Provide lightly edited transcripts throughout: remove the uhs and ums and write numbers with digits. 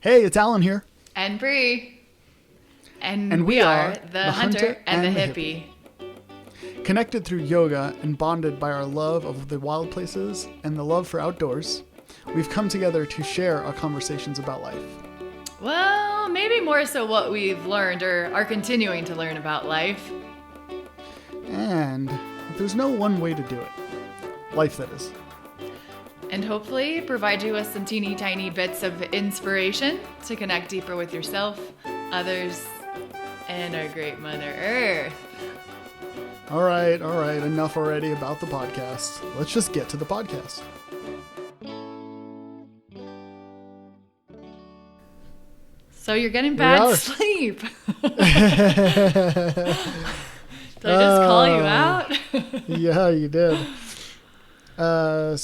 Hey, it's Alan here. And Bree. And we are the hunter and the hippie. Connected through yoga and bonded by our love of the wild places and the love for outdoors, we've come together to share our conversations about life. Well, maybe more so what we've learned or are continuing to learn about life. And there's no one way to do it. Life, that is. And hopefully provide you with some teeny tiny bits of inspiration to connect deeper with yourself, others, and our great Mother Earth. All right. Enough already about the podcast. Let's just get to the podcast. So you're getting bad sleep. Did I just call you out? Yeah, you did. I'm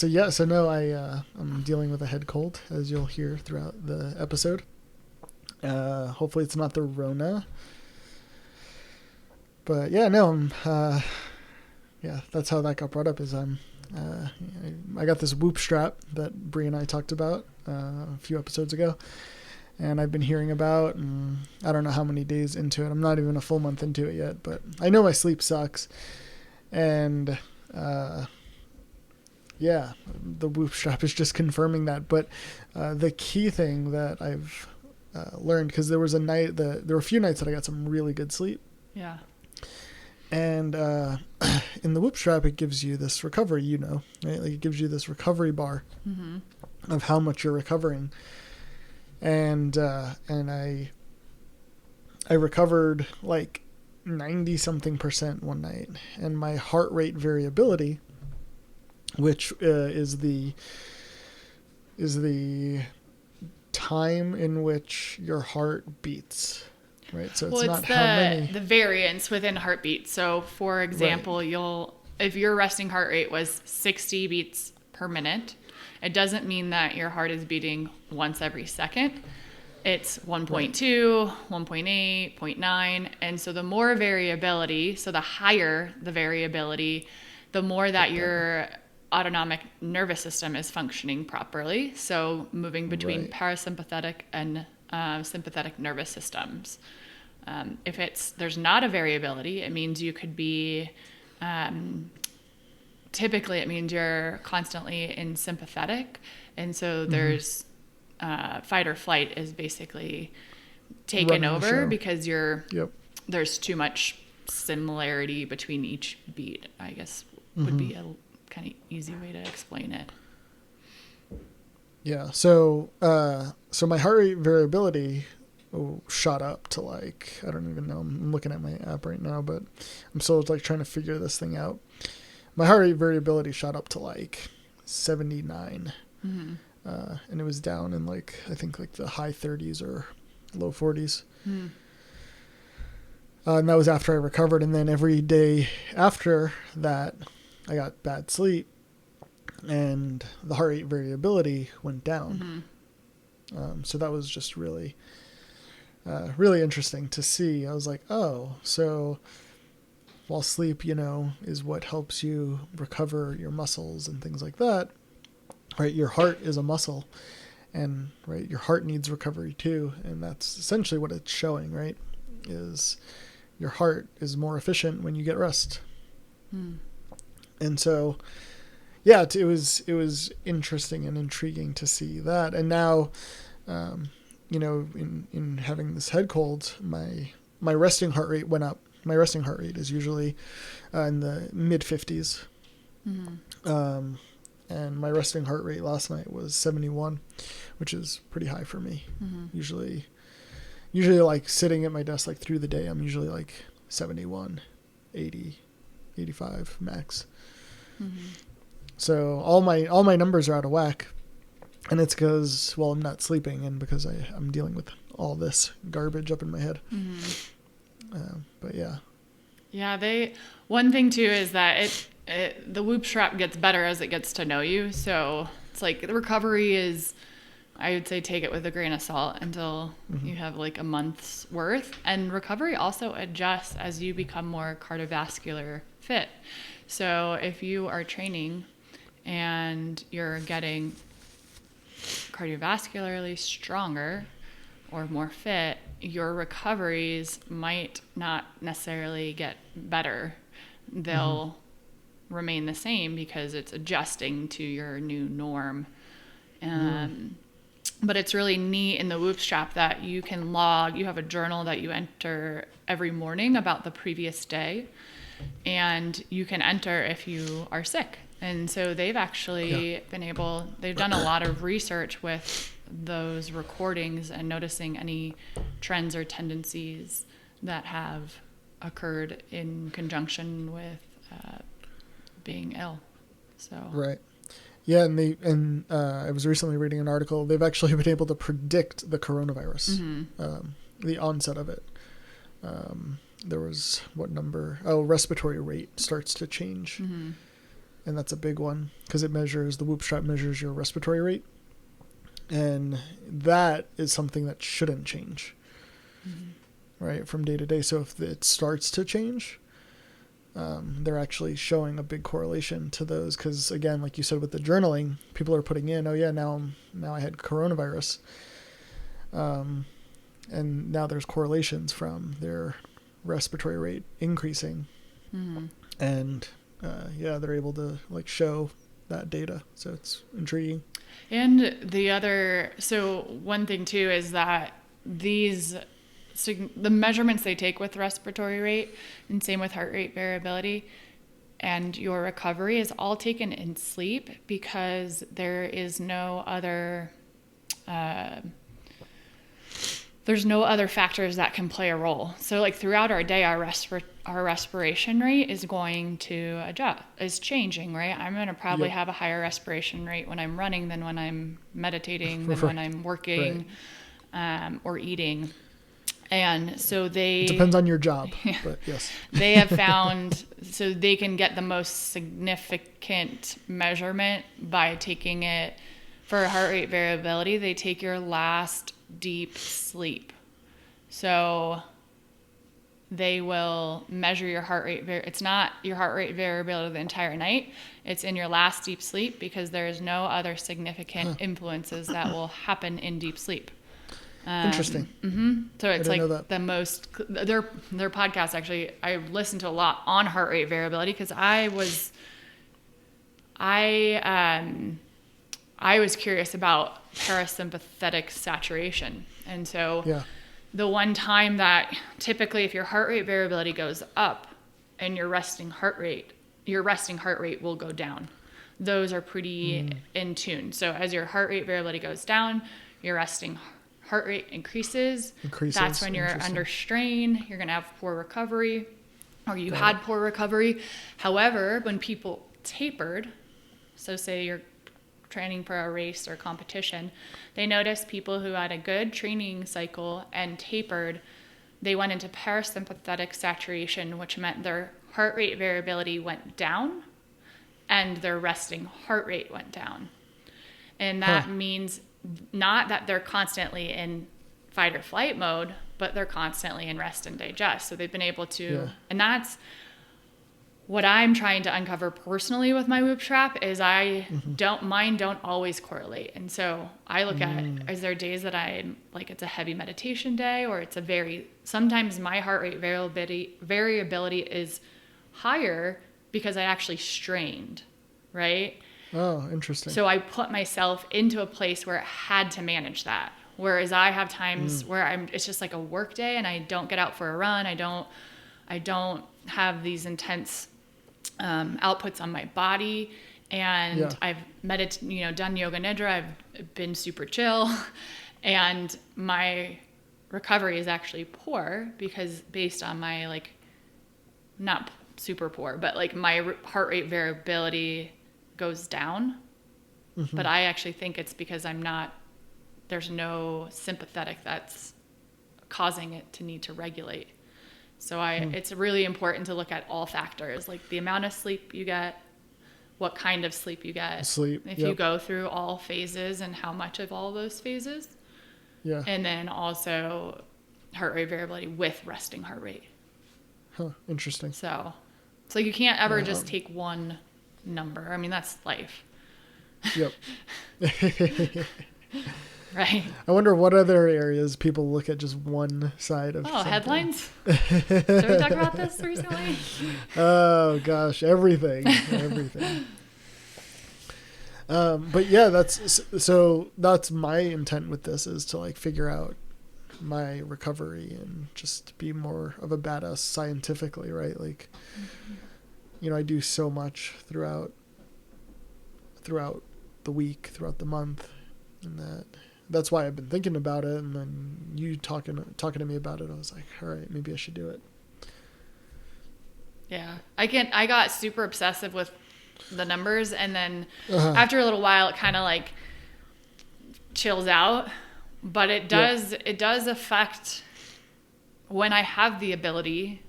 dealing with a head cold, as you'll hear throughout the episode. Hopefully it's not the Rona. But that's how that got brought up. I got this Whoop strap that Bree and I talked about a few episodes ago, and I've been hearing about, and I don't know how many days into it. I'm not even a full month into it yet, but I know my sleep sucks, and the Whoop strap is just confirming that. But the key thing that I've learned, because there were a few nights that I got some really good sleep. Yeah. And in the Whoop strap, it gives you this recovery, right? Like, it gives you this recovery bar of how much you're recovering. And I recovered like 90-something% one night, and my heart rate variability, which is the time in which your heart beats, right? So it's the variance within heartbeat. So for example, right. if your resting heart rate was 60 beats per minute, it doesn't mean that your heart is beating once every second. It's 1.2, right. 1.8, 0.9. And so the more variability, so the higher the variability, the more that your autonomic nervous system is functioning properly. So moving between parasympathetic and sympathetic nervous systems. If there's not a variability, it means you could be, typically it means you're constantly in sympathetic. And so there's fight or flight is basically taken over because there's too much similarity between each beat, I guess would be a kind of easy way to explain it. Yeah. So my heart rate variability shot up to I don't even know. I'm looking at my app right now, but I'm still trying to figure this thing out. My heart rate variability shot up to 79. And it was down in I think the high 30s or low 40s. And that was after I recovered. And then every day after that, I got bad sleep, and the heart rate variability went down. So that was just really, really interesting to see. I was like, oh, so while sleep, is what helps you recover your muscles and things like that, right? Your heart is a muscle, and right, your heart needs recovery too. And that's essentially what it's showing, right? Is your heart is more efficient when you get rest. And so, it was interesting and intriguing to see that. And now, in having this head cold, my resting heart rate went up. My resting heart rate is usually in the mid 50s. And my resting heart rate last night was 71, which is pretty high for me. Usually sitting at my desk through the day, I'm usually 71, 80, 85 max. So all my numbers are out of whack, and it's because I'm not sleeping, and because I'm dealing with all this garbage up in my head. But one thing too is that the Whoop strap gets better as it gets to know you. So it's the recovery is, I would say, take it with a grain of salt until you have a month's worth. And recovery also adjusts as you become more cardiovascular fit. So if you are training and you're getting cardiovascularly stronger, or more fit, your recoveries might not necessarily get better. They'll remain the same because it's adjusting to your new norm. But it's really neat in the Whoop strap that you can log. You have a journal that you enter every morning about the previous day, and you can enter if you are sick. And so they've actually they've done a lot of research with those recordings and noticing any trends or tendencies that have occurred in conjunction with being ill. So right. Yeah, and I was recently reading an article. They've actually been able to predict the coronavirus, the onset of it. There was what number? Oh, respiratory rate starts to change, and that's a big one because the Whoop strap measures your respiratory rate, and that is something that shouldn't change, right, from day to day. So if it starts to change, they're actually showing a big correlation to those because, again, like you said with the journaling, people are putting in, oh yeah, now I had coronavirus, and now there's correlations from their respiratory rate increasing, and they're able to like show that data, so it's intriguing. And one thing too is that the measurements they take with respiratory rate and same with heart rate variability and your recovery is all taken in sleep because there is no other there's no other factors that can play a role. So like throughout our day, our respiration rate is going to is changing, right? I'm going to probably have a higher respiration rate when I'm running than when I'm meditating, than when I'm working, or eating. And so it depends on your job, but yes. They have found, so they can get the most significant measurement by taking it for heart rate variability. They take your last deep sleep. So they will measure your heart rate. It's not your heart rate variability the entire night. It's in your last deep sleep because there is no other significant influences that will happen in deep sleep. Interesting. So it's like the most, their podcast actually, I listened to a lot on heart rate variability because I was curious about parasympathetic saturation. And so the one time that typically if your heart rate variability goes up and your resting heart rate will go down. Those are pretty in tune. So as your heart rate variability goes down, your resting heart rate increases. That's when you're under strain. You're going to have poor recovery, or you had poor recovery. However, when people tapered, so say you're training for a race or competition, they noticed people who had a good training cycle and tapered, they went into parasympathetic saturation, which meant their heart rate variability went down and their resting heart rate went down. And that means not that they're constantly in fight or flight mode, but they're constantly in rest and digest. So they've been able to, and that's what I'm trying to uncover personally with my Whoop strap is mine don't always correlate. And so I look at, is there days that I'm like, it's a heavy meditation day, or it's sometimes my heart rate variability is higher because I actually strained, right? Oh, interesting. So I put myself into a place where it had to manage that. Whereas I have times where it's just like a work day and I don't get out for a run. I don't have these intense outputs on my body, and I've done yoga nidra. I've been super chill, and my recovery is actually poor because based on my not super poor, but like my heart rate variability goes down. But I actually think it's because there's no sympathetic that's causing it to need to regulate. So it's really important to look at all factors, like the amount of sleep you get, what kind of sleep you get, if you go through all phases and how much of all those phases, and then also heart rate variability with resting heart rate. Interesting. So it's like you can't ever just take one number. I mean, that's life. Right. I wonder what other areas people look at just one side of. Oh, something. headlines? Did we talk about this recently? Oh gosh, everything. But yeah, that's my intent with this, is to like figure out my recovery and just be more of a badass scientifically, right? Like, I do so much throughout the week, throughout the month, and that's why I've been thinking about it. And then you talking to me about it, I was like, all right, maybe I should do it. Yeah, I got super obsessive with the numbers, and then after a little while, it kind of like chills out. But it does affect when I have the ability,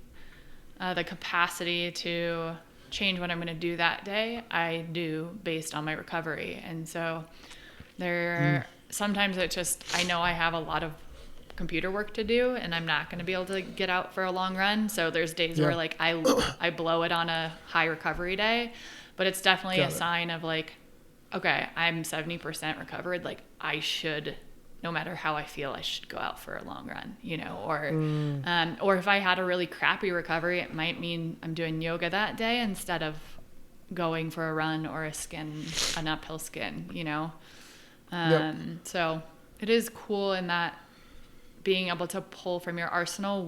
the capacity to change what I'm going to do that day. I do based on my recovery, and so sometimes it just, I know I have a lot of computer work to do, and I'm not going to be able to get out for a long run. So there's days where like I blow it on a high recovery day, but it's definitely a sign of like, okay, I'm 70% recovered. Like I should, no matter how I feel, I should go out for a long run, or if I had a really crappy recovery, it might mean I'm doing yoga that day instead of going for a run or an uphill skin, So it is cool in that, being able to pull from your arsenal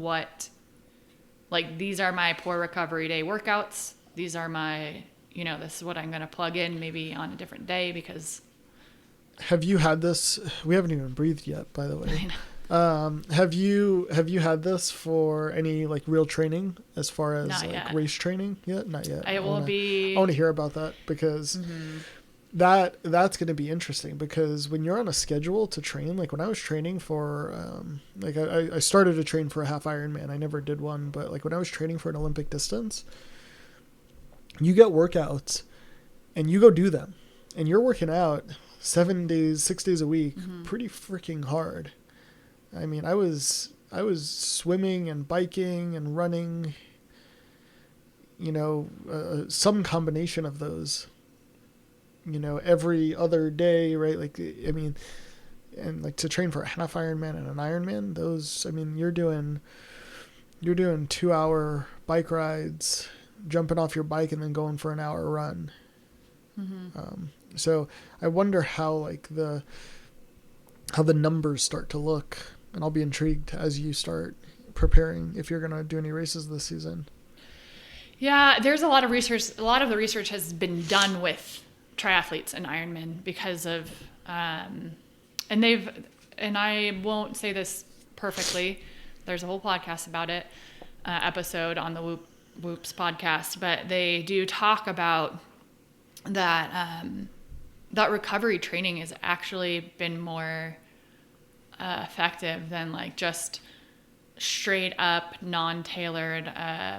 these are my poor recovery day workouts. These are my, this is what I'm going to plug in maybe on a different day because. Have you had this? We haven't even breathed yet, by the way. I know. Have you had this for any like real training as far as Not like yet. race training yet? Not yet. I want to hear about that because that's going to be interesting, because when you're on a schedule to train, like when I was training for, I started to train for a half Ironman. I never did one, but like when I was training for an Olympic distance, you get workouts and you go do them and you're working out 7 days, 6 days a week, pretty freaking hard. I mean, I was swimming and biking and running, some combination of those, every other day, right? Like, I mean, and like to train for a half Ironman and an Ironman, those, I mean, you're doing 2-hour bike rides, jumping off your bike and then going for an hour run. So I wonder how the numbers start to look, and I'll be intrigued as you start preparing if you're going to do any races this season. Yeah, there's a lot of research. A lot of the research has been done with triathletes and Ironman because of, and I won't say this perfectly. There's a whole podcast about it, episode on the Whoops podcast, but they do talk about that, that recovery training has actually been more effective than like just straight up non-tailored, I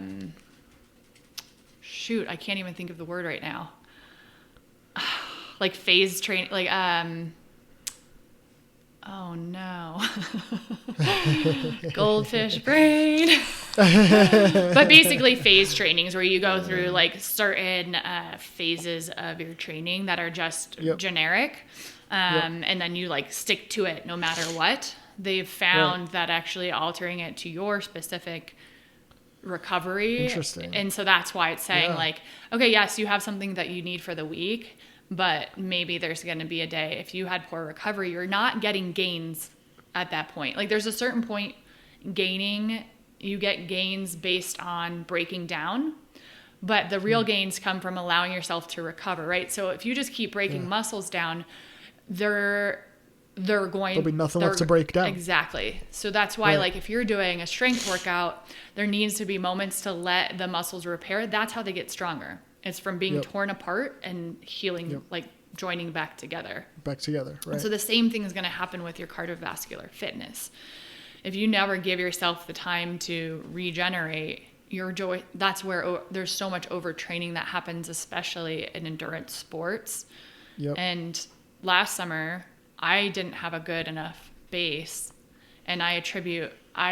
can't even think of the word right now. Like phase training, like, oh no. Goldfish brain. But basically phase trainings where you go through like certain phases of your training that are just generic. And then you like stick to it no matter what. They've found that actually altering it to your specific recovery. Interesting. And so that's why it's saying like, okay, yes, you have something that you need for the week, but maybe there's going to be a day if you had poor recovery, you're not getting gains at that point. Like there's a certain point you get gains based on breaking down, but the real gains come from allowing yourself to recover, right? So if you just keep breaking muscles down, there'll be nothing left to break down. Exactly. So that's why like if you're doing a strength workout, there needs to be moments to let the muscles repair. That's how they get stronger. It's from being torn apart and healing, like joining back together. Right. And so the same thing is going to happen with your cardiovascular fitness. If you never give yourself the time to regenerate your joy, that's where there's so much overtraining that happens, especially in endurance sports. And last summer, I didn't have a good enough base, and I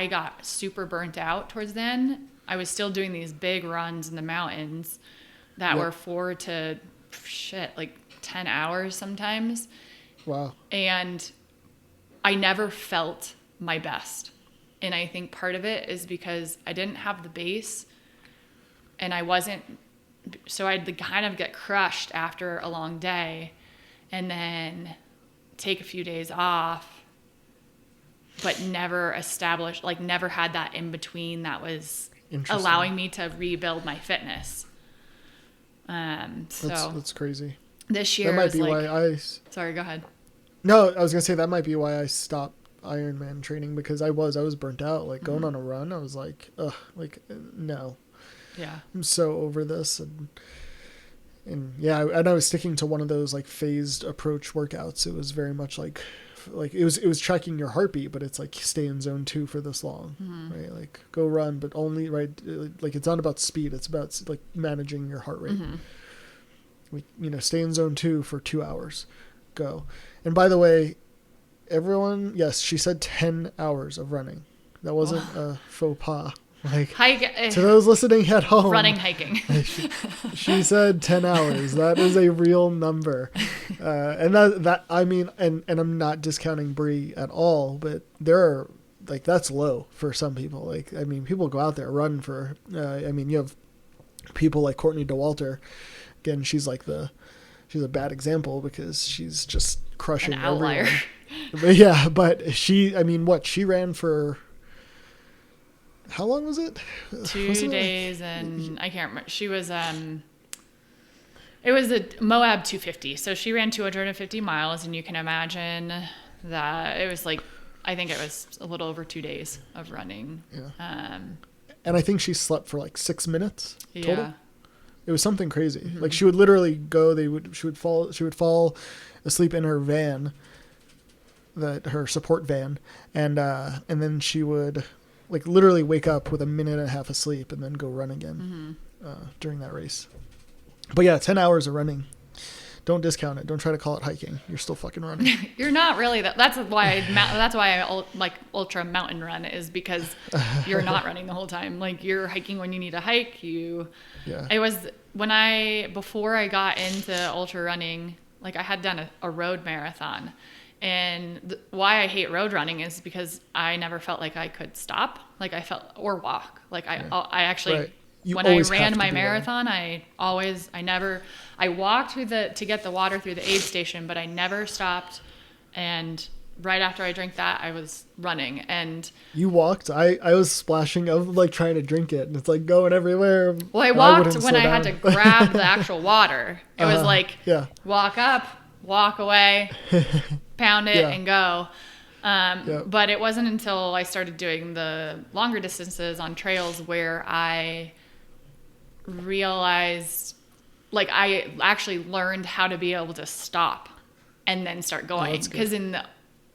got super burnt out towards then. I was still doing these big runs in the mountains that were 4 to 10 hours sometimes. Wow. And I never felt my best. And I think part of it is because I didn't have the base, and so I'd kind of get crushed after a long day and then take a few days off, but never had that in between that was allowing me to rebuild my fitness. That's crazy. This year that might be why sorry, go ahead. No, I was gonna say that might be why I stopped Ironman training, because I was burnt out. Like going on a run, I was like, ugh, like no. Yeah. I'm so over this, and yeah, and I was sticking to one of those like phased approach workouts. It was very much like it was tracking your heartbeat, but it's like stay in zone 2 for this long, right? Like go run, but only right. Like it's not about speed; it's about like managing your heart rate. Stay in zone 2 for 2 hours, go. And by the way, everyone, yes, she said 10 hours of running. That wasn't a faux pas. Like to those listening at home, running, hiking. she said 10 hours. That is a real number. And that I mean, and I'm not discounting Bree at all, but there are like, that's low for some people. Like, I mean, people go out there, run for, you have people like Courtney DeWalter. Again, she's a bad example because she's just crushing an outlier. Everyone. But she ran for, how long was it? 2 days, and I can't remember. She was, it was a Moab 250. So she ran 250 miles, and you can imagine that it was like, I think it was a little over 2 days of running. Yeah. And I think she slept for like 6 minutes total. Yeah. It was something crazy. Like she would literally go, she would fall asleep in her van, her support van, and then she would like literally wake up with a minute and a half of sleep and then go run again during that race. But yeah, 10 hours of running. Don't discount it. Don't try to call it hiking. You're still fucking running. You're not really. That's why I like ultra mountain run, is because you're not running the whole time. Like you're hiking when you need to hike. Before I got into ultra running, like I had done a road marathon, and why I hate road running is because I never felt like I could stop. Like I felt, or walk. Like I actually. Right. When I ran my marathon, I walked to get the water through the aid station, but I never stopped. And right after I drank that, I was running. And you walked. I was splashing. I was like trying to drink it, and it's like going everywhere. Well, I walked when I had to grab the actual water. It was like walk up, walk away, pound it, and go. But it wasn't until I started doing the longer distances on trails where I realized, like, I actually learned how to be able to stop and then start going. Because in the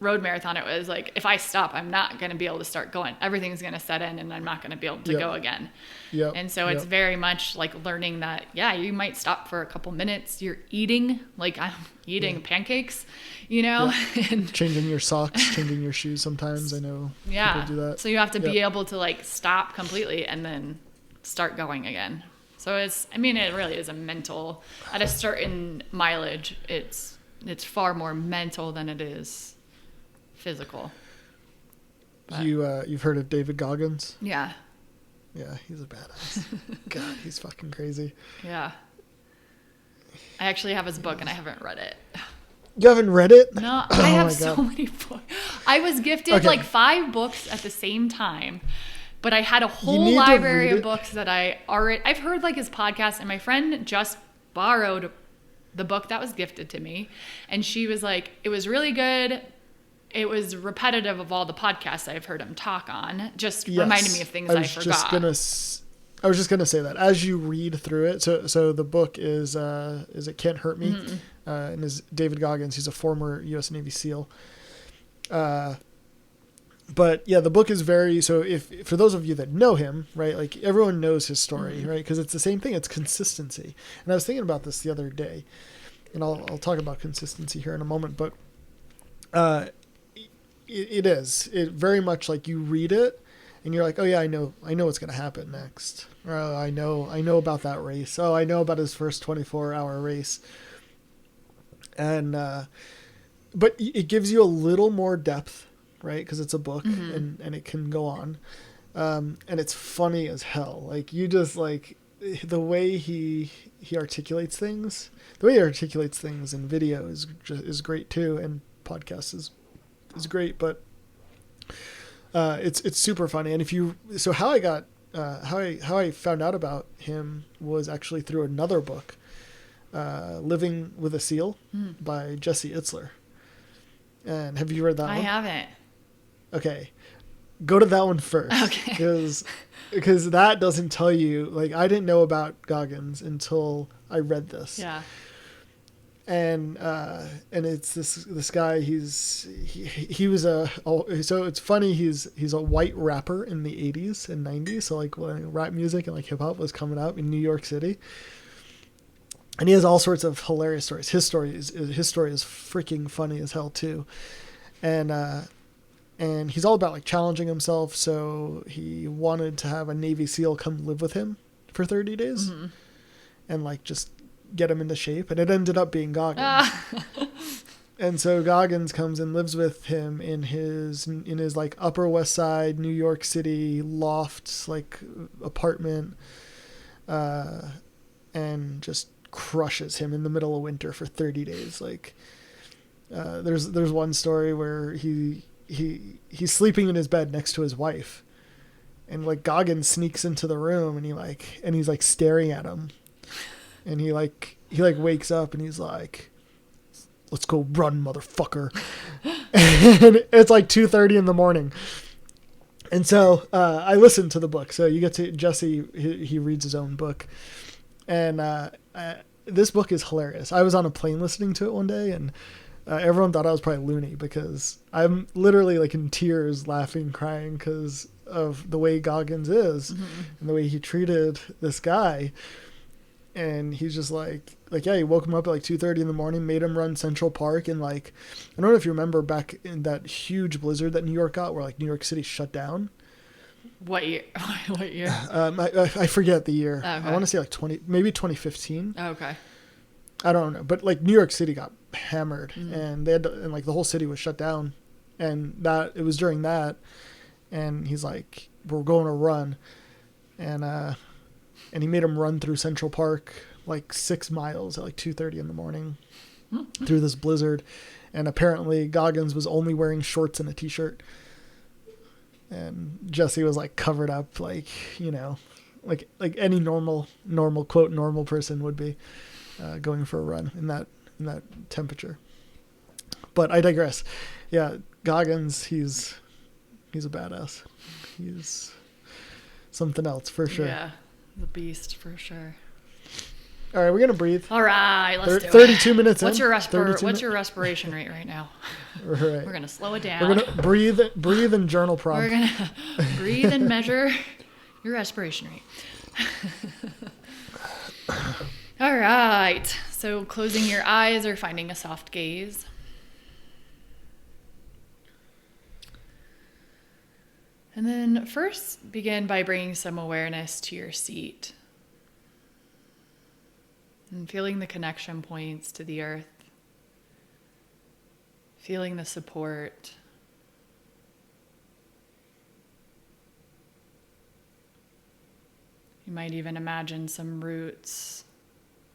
road marathon, it was like, if I stop, I'm not going to be able to start going. Everything's going to set in and I'm not going to be able to go again. And so it's very much like learning that, you might stop for a couple minutes. You're eating, like I'm eating pancakes, and changing your socks, changing your shoes. Sometimes I know people do that. So you have to be able to like stop completely and then start going again. So it really is a mental, at a certain mileage, it's far more mental than it is physical. But you've heard of David Goggins? Yeah. Yeah, he's a badass. God, he's fucking crazy. Yeah. I actually have his book and I haven't read it. You haven't read it? No, I have so many books. I was gifted like 5 books at the same time. But I had a whole library of books that I've heard like his podcast, and my friend just borrowed the book that was gifted to me. And she was like, it was really good. It was repetitive of all the podcasts I've heard him talk on. Just reminded me of things I forgot. I was just going to say that as you read through it. So the book is It Can't Hurt Me. And is David Goggins. He's a former U.S. Navy SEAL. But yeah, the book is so if for those of you that know him, right, like everyone knows his story, right? Because it's the same thing. It's consistency. And I was thinking about this the other day, and I'll talk about consistency here in a moment. But it is very much like you read it and you're like, oh yeah, I know what's going to happen next. Or, oh, I know about that race. Oh, I know about his first 24-hour race. And but it gives you a little more depth right? Because it's a book and it can go on. And it's funny as hell. Like, you just, like, the way he articulates things, in video is great too, and podcast is great, but it's super funny. And how I found out about him was actually through another book, Living with a Seal by Jesse Itzler. And have you read that one? I haven't. Okay. Go to that one first. Okay. Because that doesn't tell you, like, I didn't know about Goggins until I read this. Yeah. And it's this guy, he was so it's funny, he's a white rapper in the 80s and 90s. So, like, when rap music and like hip hop was coming out in New York City. And he has all sorts of hilarious stories. His story is freaking funny as hell too. And he's all about, like, challenging himself. So he wanted to have a Navy SEAL come live with him for 30 days and, like, just get him into shape. And it ended up being Goggins. And so Goggins comes and lives with him in his like Upper West Side, New York City loft, like, apartment, and just crushes him in the middle of winter for 30 days. Like, there's one story where he's sleeping in his bed next to his wife, and, like, Goggins sneaks into the room and he's like staring at him, and he wakes up and he's like, "Let's go run, motherfucker." And it's like 2:30 in the morning. And so I listened to the book. So you get to Jesse, he reads his own book, and this book is hilarious. I was on a plane listening to it one day, and everyone thought I was probably loony because I'm literally, like, in tears, laughing, crying because of the way Goggins is and the way he treated this guy. And he's just like, yeah, he woke him up at like 2:30 in the morning, made him run Central Park. And, like, I don't know if you remember back in that huge blizzard that New York got, where, like, New York City shut down. What year? What year? I forget the year. Okay. I want to say like 2015. Okay. I don't know, but, like, New York City got hammered, and like, the whole city was shut down, and it was during that, and he's like, "We're going to run," and he made him run through Central Park, like, 6 miles at like 2:30 in the morning through this blizzard, and apparently Goggins was only wearing shorts and a t-shirt, and Jesse was, like, covered up, like, you know, like any normal quote normal person would be. Going for a run in that temperature. But I digress. Yeah, Goggins, he's a badass. He's something else for sure. Yeah, the beast for sure. All right, we're gonna breathe. All right, let's do it. 32 minutes What's in. your respiration rate right now? Right. We're gonna slow it down. We're gonna breathe and journal prompt. We're gonna breathe and measure your respiration rate. All right. So closing your eyes or finding a soft gaze. And then first begin by bringing some awareness to your seat and feeling the connection points to the earth, feeling the support. You might even imagine some roots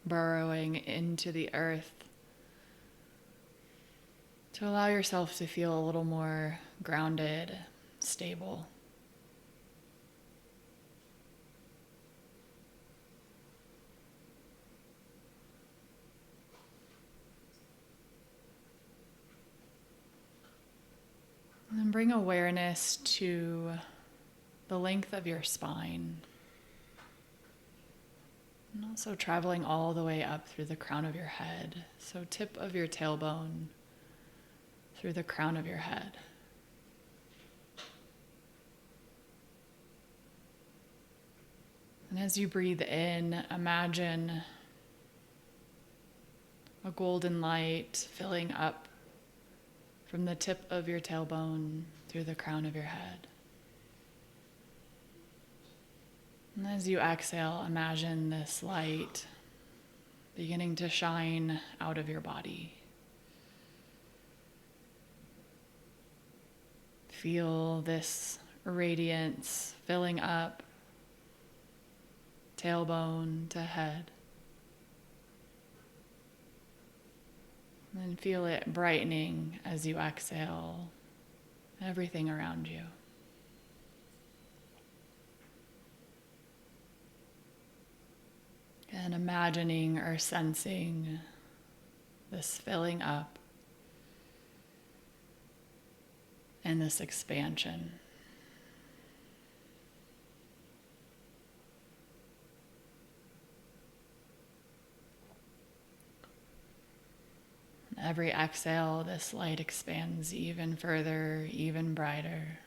burrowing into the earth to allow yourself to feel a little more grounded, stable. And then bring awareness to the length of your spine. And also traveling all the way up through the crown of your head. So tip of your tailbone through the crown of your head. And as you breathe in, imagine a golden light filling up from the tip of your tailbone through the crown of your head. And as you exhale, imagine this light beginning to shine out of your body. feel this radiance filling up tailbone to head. And feel it brightening as you exhale everything around you. And imagining or sensing this filling up and this expansion. Every exhale, this light expands even further, even brighter.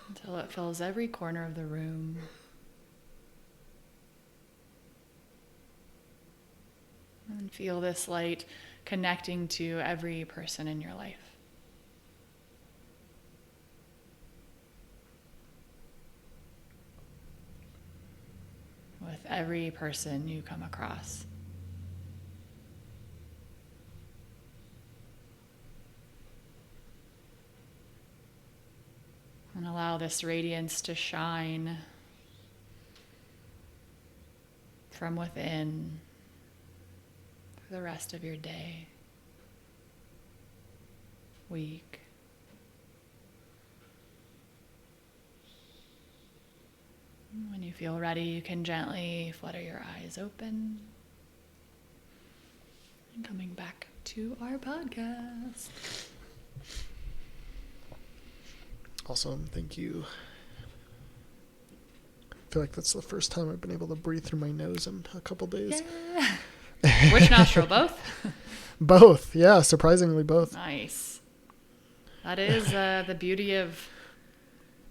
Until it fills every corner of the room. And feel this light connecting to every person in your life. With every person you come across. And allow this radiance to shine from within for the rest of your day, week. When you feel ready, you can gently flutter your eyes open. And coming back to our podcast. Awesome, thank you. I feel like that's the first time I've been able to breathe through my nose in a couple days. Yeah. Which nostril, both? Both, yeah, surprisingly both. Nice. That is the beauty of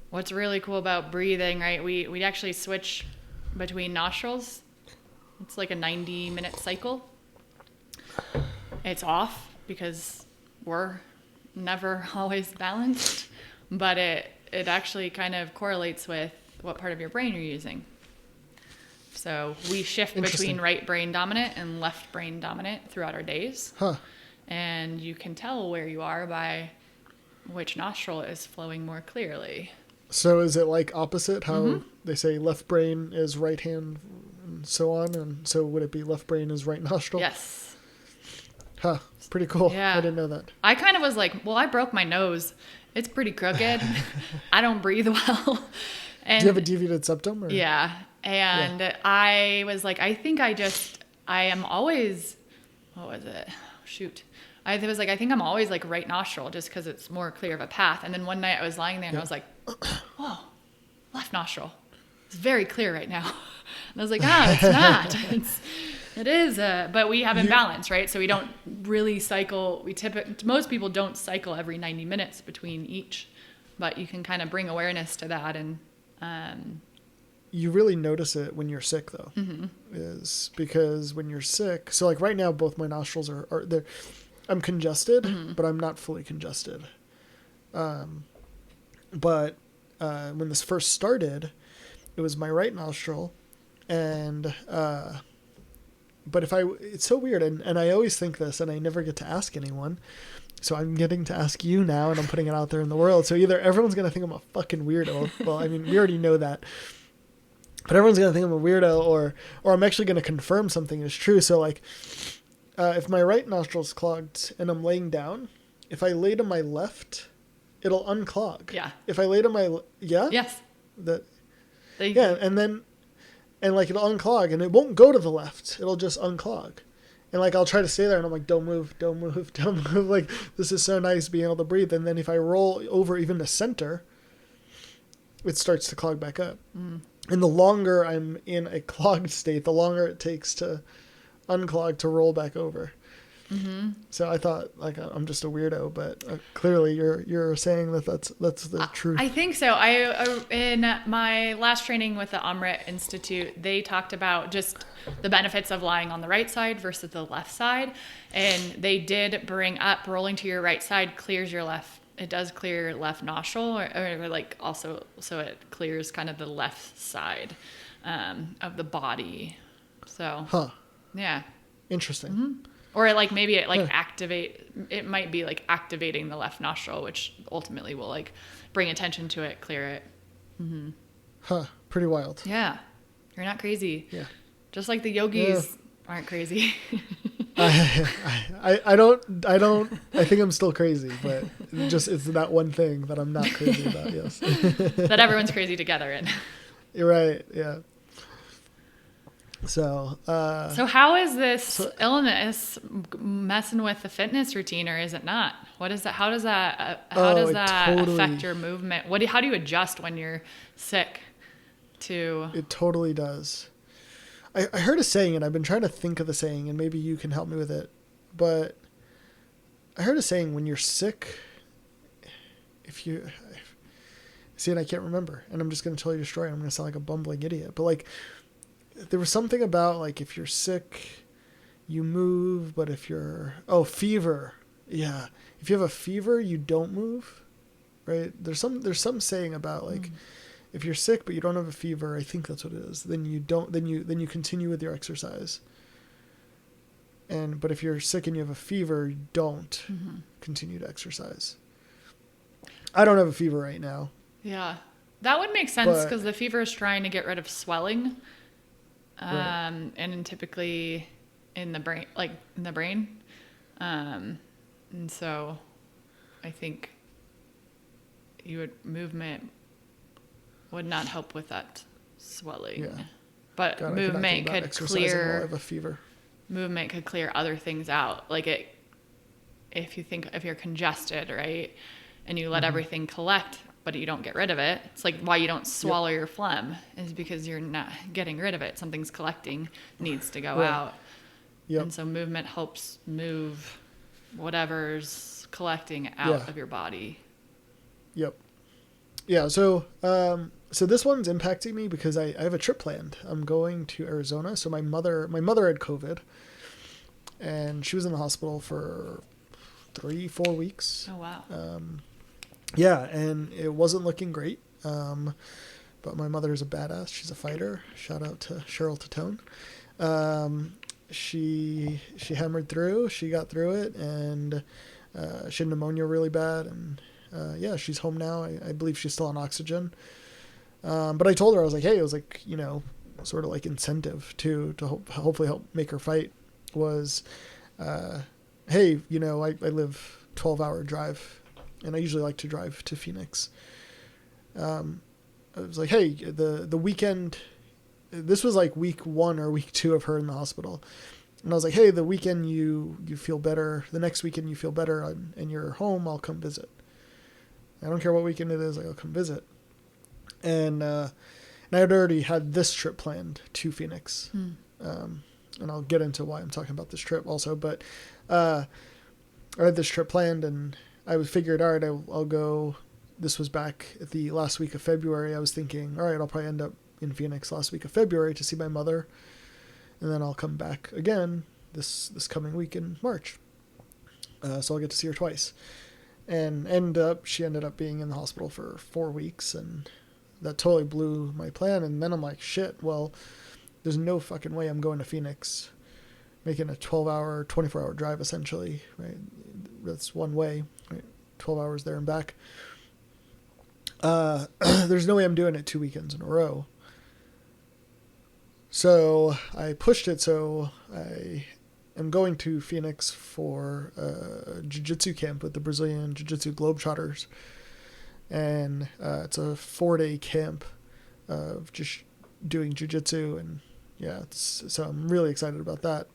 what's really cool about breathing, right? We actually switch between nostrils. It's like a 90-minute cycle. It's off because we're never always balanced. But it actually kind of correlates with what part of your brain you're using. So we shift between right brain dominant and left brain dominant throughout our days. Huh. And you can tell where you are by which nostril is flowing more clearly. So is it like opposite how they say left brain is right hand and so on? And so would it be left brain is right nostril? Yes. Huh. Pretty cool. Yeah. I didn't know that. I kind of was like, well, I broke my nose. It's pretty crooked. I don't breathe well. And do you have a deviated septum? Or? Yeah. And yeah. I was like, I am always, what was it? Shoot. I was like, I think I'm always like right nostril just because it's more clear of a path. And then one night I was lying there and I was like, whoa, left nostril. It's very clear right now. And I was like, it's not. It is, but we have imbalance, right? So we don't really cycle. Most people don't cycle every 90 minutes between each, but you can kind of bring awareness to that. And you really notice it when you're sick, though, is because when you're sick. So like right now, both my nostrils are there. I'm congested, but I'm not fully congested. But when this first started, it was my right nostril, and but it's so weird, and I always think this, and I never get to ask anyone, so I'm getting to ask you now, and I'm putting it out there in the world. So either everyone's gonna think I'm a fucking weirdo. Well, I mean, we already know that, but everyone's gonna think I'm a weirdo, or I'm actually gonna confirm something is true. So like, if my right nostril's clogged and I'm laying down, if I lay to my left, it'll unclog. Yeah. If I lay to my yes. And like it'll unclog and it won't go to the left. It'll just unclog. And like I'll try to stay there and I'm like, don't move. Like this is so nice being able to breathe. And then if I roll over even the center, it starts to clog back up. And the longer I'm in a clogged state, the longer it takes to unclog to roll back over. So I thought like I'm just a weirdo, but clearly you're saying that's the truth. I think so. I in my last training with the Amrit Institute, they talked about just the benefits of lying on the right side versus the left side, and they did bring up rolling to your right side clears your left. It does clear your left nostril, or like also so it clears kind of the left side of the body. So huh? Yeah. Interesting. Or like maybe it like it might be like activating the left nostril, which ultimately will like bring attention to it, clear it. Mm-hmm. Huh. Pretty wild. Yeah. You're not crazy. Yeah. Just like the yogis aren't crazy. I think I'm still crazy, but it's that one thing that I'm not crazy about. Yes. That everyone's crazy together in. You're right. Yeah. So how is this illness messing with the fitness routine, or is it not? What is that? How does that affect your movement? How do you adjust when you're sick? It totally does. I heard a saying, and I've been trying to think of the saying, and maybe you can help me with it. But I heard a saying, when you're sick, and I can't remember, and I'm just going to tell you a story. I'm going to sound like a bumbling idiot, but like, there was something about like, if you're sick, you move, but if you're, fever. Yeah. If you have a fever, you don't move, right? There's some saying about like, if you're sick but you don't have a fever, I think that's what it is. Then you continue with your exercise. But if you're sick and you have a fever, you don't continue to exercise. I don't have a fever right now. Yeah, that would make sense because the fever is trying to get rid of swelling, and typically in the brain, and so I think movement would not help with that swelling. Yeah. But movement could clear. I have a fever. Movement could clear other things out. Like if you're congested, right, and you let everything collect, but you don't get rid of it. It's like why you don't swallow your phlegm is because you're not getting rid of it. Something's collecting, needs to go out. Yep. And so movement helps move whatever's collecting out of your body. Yep. Yeah. So this one's impacting me because I have a trip planned. I'm going to Arizona. So my mother had COVID, and she was in the hospital for 3-4 weeks. Oh, wow. Yeah. And it wasn't looking great. But my mother is a badass. She's a fighter. Shout out to Sheryl Titone. She hammered through, she got through it, and, she had pneumonia really bad. And, she's home now. I believe she's still on oxygen. But I told her, I was like, hey, it was like, sort of like incentive to hopefully help make her fight was, hey, I live 12-hour drive, and I usually like to drive to Phoenix. I was like, hey, the weekend, this was like week 1 or week 2 of her in the hospital. And I was like, hey, the weekend you feel better, the next weekend you feel better and you're home, I'll come visit. I don't care what weekend it is, I'll come visit. And I had already had this trip planned to Phoenix. And I'll get into why I'm talking about this trip also. But I had this trip planned, and I figured, all right, I'll go. This was back at the last week of February. I was thinking, all right, I'll probably end up in Phoenix last week of February to see my mother. And then I'll come back again this coming week in March. So I'll get to see her twice. And she ended up being in the hospital for 4 weeks, and that totally blew my plan. And then I'm like, shit, well, there's no fucking way I'm going to Phoenix, making a 12-hour, 24-hour drive essentially, right? That's one way, right? 12 hours there and back. There's no way I'm doing it 2 weekends in a row. So I pushed it. So I am going to Phoenix for a jiu-jitsu camp with the Brazilian Jiu Jitsu Globetrotters. And it's a 4-day camp of just doing jiu-jitsu. And so I'm really excited about that.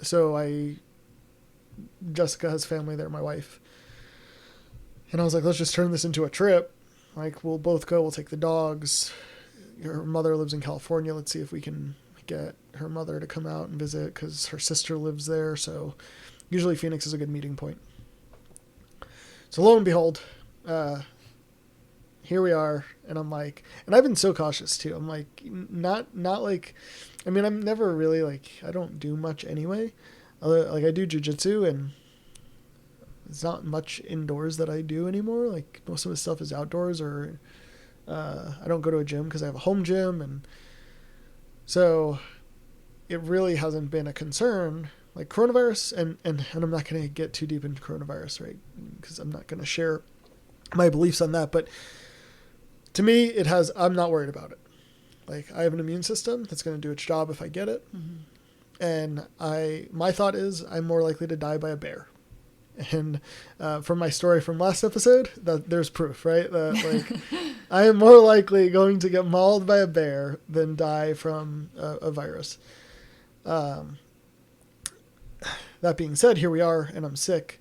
So Jessica has family there, my wife. And I was like, let's just turn this into a trip. Like, we'll both go, we'll take the dogs. Her mother lives in California. Let's see if we can get her mother to come out and visit because her sister lives there. So usually Phoenix is a good meeting point. So lo and behold, here we are. And I'm like, and I've been so cautious too. I'm like, not like, I mean, I'm never really like, I don't do much anyway. Like I do jiu-jitsu, and it's not much indoors that I do anymore. Like most of the stuff is outdoors, or I don't go to a gym because I have a home gym. And so it really hasn't been a concern. Like coronavirus, and I'm not going to get too deep into coronavirus, right? Because I'm not going to share my beliefs on that. But to me, I'm not worried about it. Like I have an immune system that's going to do its job if I get it. Mm-hmm. And my thought is I'm more likely to die by a bear. And from my story from last episode, that there's proof, right? That like I am more likely going to get mauled by a bear than die from a virus. That being said, here we are, and I'm sick.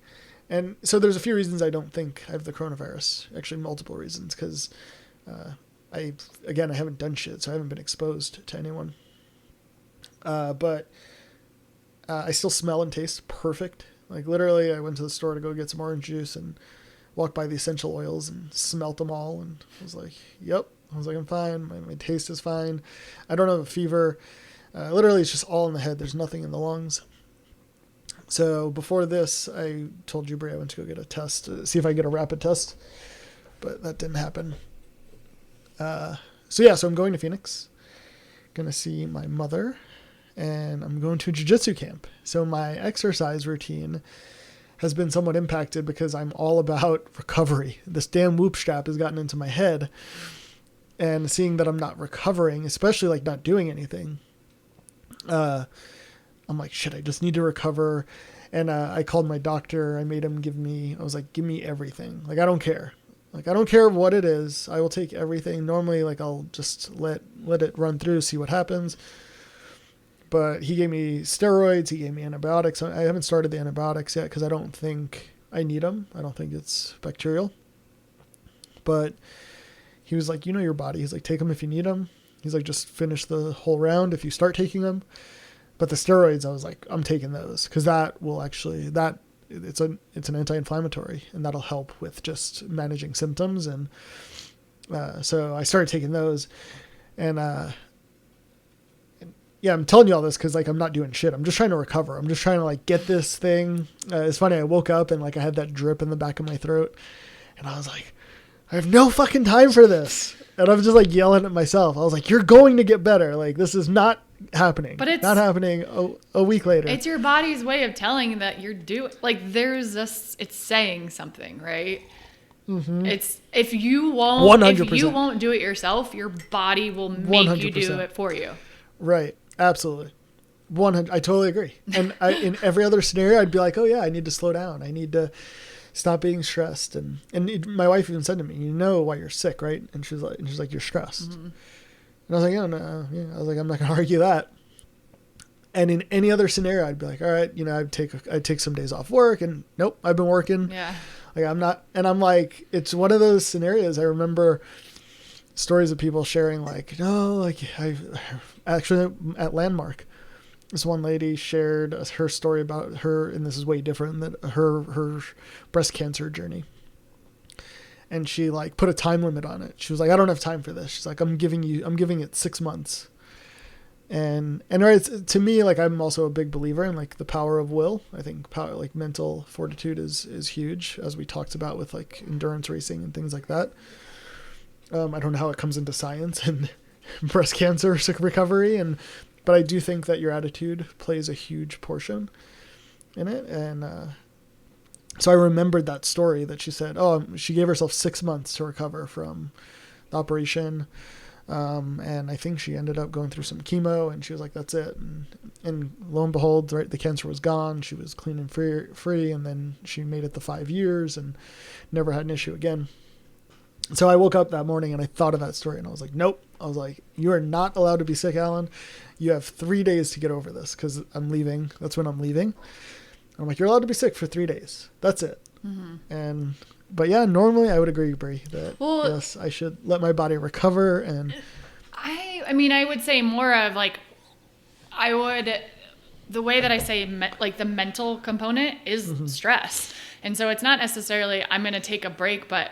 And so there's a few reasons I don't think I have the coronavirus. Actually, multiple reasons, because I haven't done shit, so I haven't been exposed to anyone. But I still smell and taste perfect. Like literally, I went to the store to go get some orange juice and walked by the essential oils and smelt them all, and I was like, "Yep." I was like, "I'm fine. My taste is fine. I don't have a fever. Literally, it's just all in the head. There's nothing in the lungs." So before this, I told you, Brie, I went to go get a test to see if I get a rapid test, but that didn't happen. So I'm going to Phoenix, gonna see my mother, and I'm going to a jiu-jitsu camp. So my exercise routine has been somewhat impacted because I'm all about recovery. This damn whoop strap has gotten into my head, and seeing that I'm not recovering, especially like not doing anything, I'm like, shit, I just need to recover. And I called my doctor. I made him give me everything. Like, I don't care. Like, I don't care what it is. I will take everything. Normally, like, I'll just let it run through, see what happens. But he gave me steroids. He gave me antibiotics. I haven't started the antibiotics yet because I don't think I need them. I don't think it's bacterial. But he was like, you know your body. He's like, take them if you need them. He's like, just finish the whole round if you start taking them. But the steroids, I was like, I'm taking those because that will actually, it's an anti-inflammatory, and that'll help with just managing symptoms. And so I started taking those, and I'm telling you all this because like I'm not doing shit. I'm just trying to recover. I'm just trying to like get this thing. It's funny. I woke up and like I had that drip in the back of my throat, and I was like, I have no fucking time for this. And I'm just like yelling at myself. I was like, you're going to get better. Like this is not happening. But it's not happening a week later. It's your body's way of telling you that you're doing, like it's saying something, right? Mm-hmm. It's if you won't 100%. If you won't do it yourself, your body will make 100%. You do it for you. Right. Absolutely. 100. I totally agree. And in every other scenario, I'd be like, oh yeah, I need to slow down. I need to stop being stressed. And my wife even said to me, you know why you're sick, right? And she's like, you're stressed. Mm-hmm. And I was like, yeah, no. Yeah. I was like, I'm not going to argue that. And in any other scenario, I'd be like, all right, I'd take some days off work, and nope, I've been working. Yeah. Like I'm not, and I'm like, it's one of those scenarios. I remember stories of people sharing like, no, like I actually at Landmark, this one lady shared her story about her, and this is way different, that her breast cancer journey. And she like put a time limit on it. She was like, I don't have time for this. She's like, I'm giving it 6 months. And right, to me, like I'm also a big believer in like the power of will. I think like mental fortitude is huge, as we talked about with like endurance racing and things like that. I don't know how it comes into science and breast cancer recovery, but I do think that your attitude plays a huge portion in it. And so I remembered that story that she said, she gave herself 6 months to recover from the operation. And I think she ended up going through some chemo, and she was like, that's it. And lo and behold, right, the cancer was gone. She was clean and free. And then she made it the 5 years and never had an issue again. So I woke up that morning and I thought of that story, and I was like, nope. I was like, you are not allowed to be sick, Alan. You have 3 days to get over this, because I'm leaving. That's when I'm leaving. I'm like, you're allowed to be sick for 3 days. That's it. Mm-hmm. But yeah, normally I would agree, Brie, that yes, I should let my body recover. And I mean, I would say more of like, the way that I say like the mental component is stress. And so it's not necessarily I'm going to take a break, but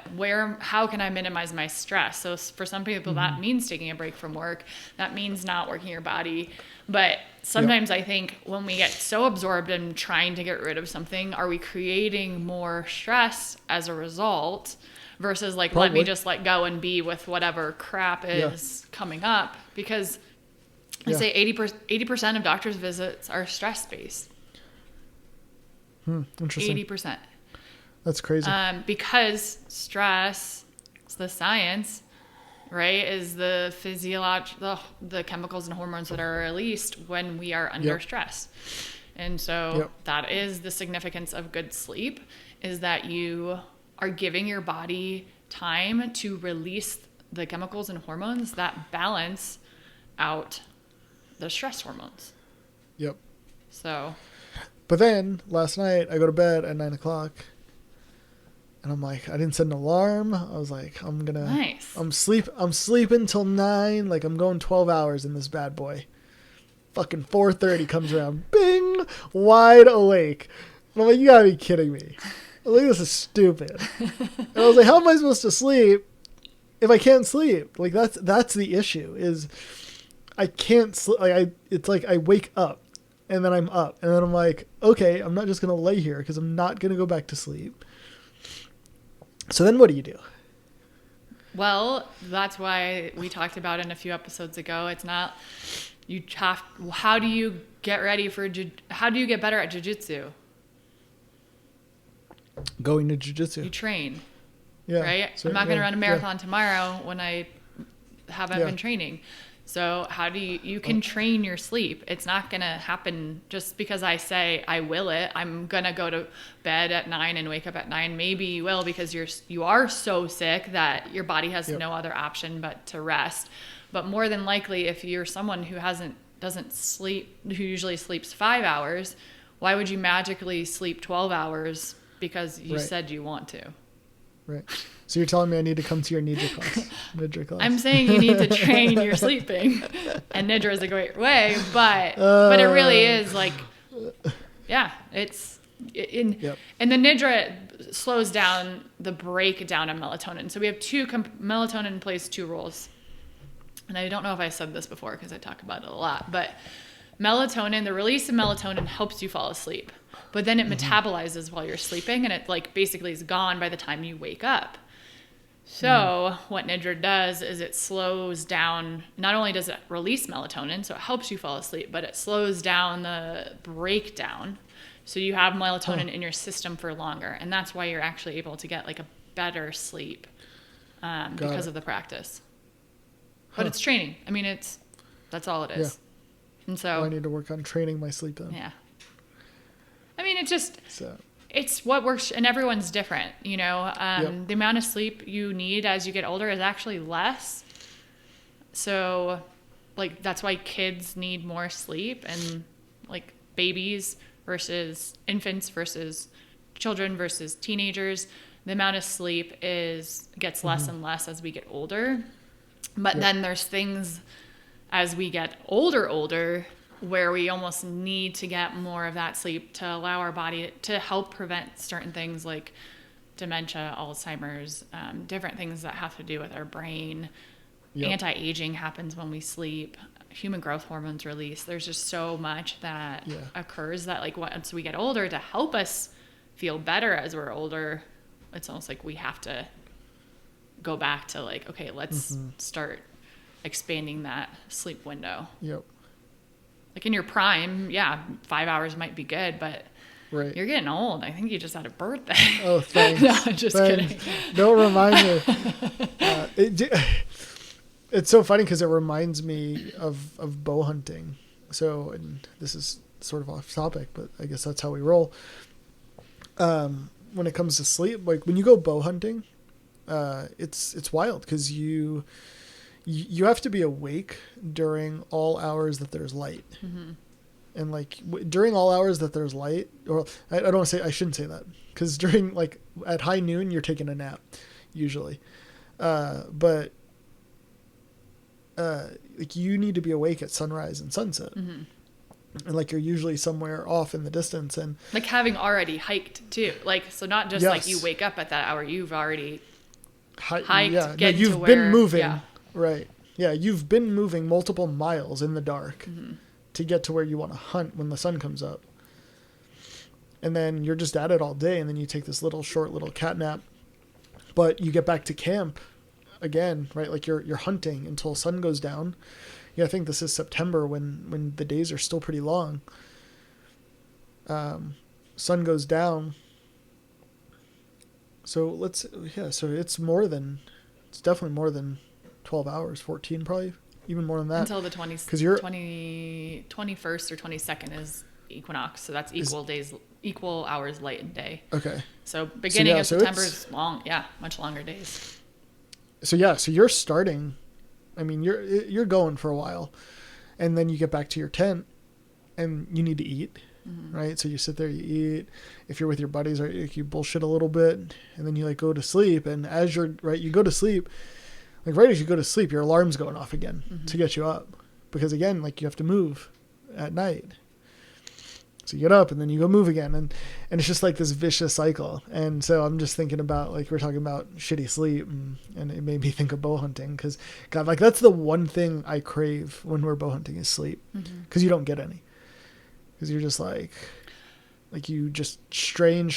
how can I minimize my stress? So for some people, that means taking a break from work. That means not working your body. But sometimes I think when we get so absorbed in trying to get rid of something, are we creating more stress as a result versus like, let me just let go and be with whatever crap is coming up? Because I say 80% of doctor's visits are stress-based. Interesting. 80%. That's crazy. Because stress, it's the science, right, is the the chemicals and hormones that are released when we are under stress. And so that is the significance of good sleep, is that you are giving your body time to release the chemicals and hormones that balance out the stress hormones. Yep. So. But then last night I go to bed at 9:00 and I'm like, I didn't set an alarm. I was like, Nice. I'm sleeping till 9. Like I'm going 12 hours in this bad boy. Fucking 4:30 comes around. Bing! Wide awake. And I'm like, you gotta be kidding me. I was like, this is stupid. And I was like, how am I supposed to sleep if I can't sleep? Like that's the issue, is I can't sleep. Like it's like I wake up and then I'm up and then I'm like, okay, I'm not just going to lay here because I'm not going to go back to sleep. So then what do you do? Well, that's why we talked about in a few episodes ago. It's not, how do you get better at jiu-jitsu? Going to jiu-jitsu. You train. Yeah. Right? So, I'm not going to run a marathon tomorrow when I haven't been training. So how do you can train your sleep. It's not going to happen just because I say I will it. I'm going to go to bed at 9 and wake up at 9. Maybe you will, because you are so sick that your body has no other option but to rest. But more than likely, if you're someone who doesn't sleep, who usually sleeps 5 hours, why would you magically sleep 12 hours because you said you want to? Right. So you're telling me I need to come to your Nidra class? I'm saying you need to train your sleeping, and Nidra is a great way, but it really is like, it's and the Nidra slows down the breakdown of melatonin. So we have melatonin plays two roles, and I don't know if I said this before because I talk about it a lot, but melatonin, the release of melatonin helps you fall asleep, but then it metabolizes while you're sleeping, and it like basically is gone by the time you wake up. So what Nidra does is it slows down, not only does it release melatonin, so it helps you fall asleep, but it slows down the breakdown. So you have melatonin in your system for longer. And that's why you're actually able to get like a better sleep because of the practice. But it's training. I mean, that's all it is. Yeah. And so I need to work on training my sleep then. Yeah. I mean, it's what works, and everyone's different, you know. The amount of sleep you need as you get older is actually less. So, like, that's why kids need more sleep, and like babies versus infants versus children versus teenagers, the amount of sleep gets less and less as we get older. But then there's things as we get older where we almost need to get more of that sleep to allow our body to help prevent certain things like dementia, Alzheimer's, different things that have to do with our brain. Anti-aging happens when we sleep. Human growth hormones release. There's just so much that occurs that like once we get older, to help us feel better as we're older, it's almost like we have to go back to like, okay, let's start expanding that sleep window. Yep. Like in your prime, 5 hours might be good, but you're getting old. I think you just had a birthday. Oh, thanks. No, I'm just kidding. Don't remind me. It's so funny because it reminds me of bow hunting. So, and this is sort of off topic, but I guess that's how we roll. When it comes to sleep, like when you go bow hunting, it's wild because you have to be awake during all hours that there's light. And like during all hours that there's light, or I shouldn't say that, because during like at high noon, you're taking a nap usually. But like you need to be awake at sunrise and sunset. And like you're usually somewhere off in the distance, and like having already hiked too. Like, so not just like you wake up at that hour, you've already hiked, you've been moving. Right. Yeah, you've been moving multiple miles in the dark to get to where you want to hunt when the sun comes up. And then you're just at it all day, and then you take this short little cat nap. But you get back to camp again, right? Like you're hunting until sun goes down. yeah, I think this is September when the days are still pretty long. Sun goes down. So so it's definitely more than 12 hours, 14 probably, even more than that. Until the 21st or 22nd is equinox. So that's equal hours light and day. Okay. So beginning of September is long. Yeah. Much longer days. So you're starting, I mean, you're going for a while, and then you get back to your tent and you need to eat. Mm-hmm. Right. So you sit there, you eat. If you're with your buddies, right, you bullshit a little bit, and then you like go to sleep. And as you go to sleep, like right as you go to sleep, your alarm's going off again to get you up, because again, like you have to move at night. So you get up and then you go move again, and it's just like this vicious cycle. And so I'm just thinking about, like, we're talking about shitty sleep, and it made me think of bow hunting, because God, like that's the one thing I crave when we're bow hunting is sleep, because you don't get any. Because you're just like you just strain.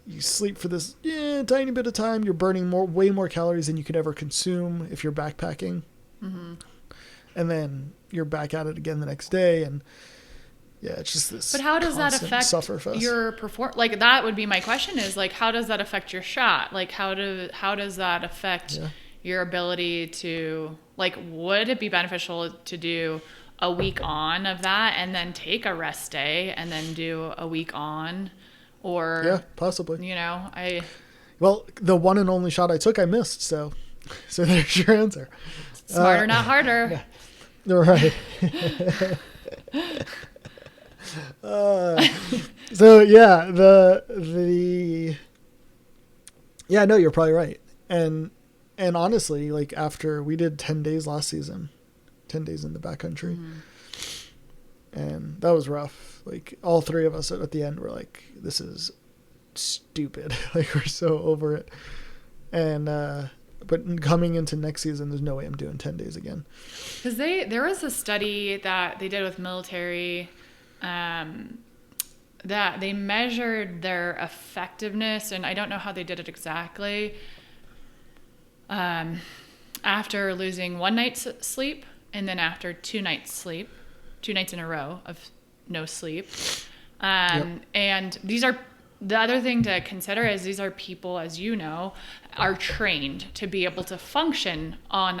You sleep for this tiny bit of time. You're burning way more calories than you could ever consume if you're backpacking. Mm-hmm. And then you're back at it again the next day. And yeah, it's just this. But how does that affect your performance? Like, that would be my question, is like, how does that affect your shot? Like, how does that affect your ability to, like, would it be beneficial to do a week on of that and then take a rest day and then do a week on? Or yeah, possibly. Well, the one and only shot I took, I missed. So there's your answer. Smarter, not harder. Yeah. Right. So yeah, no, you're probably right. And honestly, like, after we did 10 days last season, 10 days in the backcountry, and that was rough. Like, all three of us at the end were like, this is stupid. Like, we're so over it. And but coming into next season, there's no way I'm doing 10 days again. Because there was a study that they did with military, that they measured their effectiveness, and I don't know how they did it exactly, after losing one night's sleep, and then after 2 nights in a row of no sleep. And the other thing to consider is these are people, as you know, are trained to be able to function on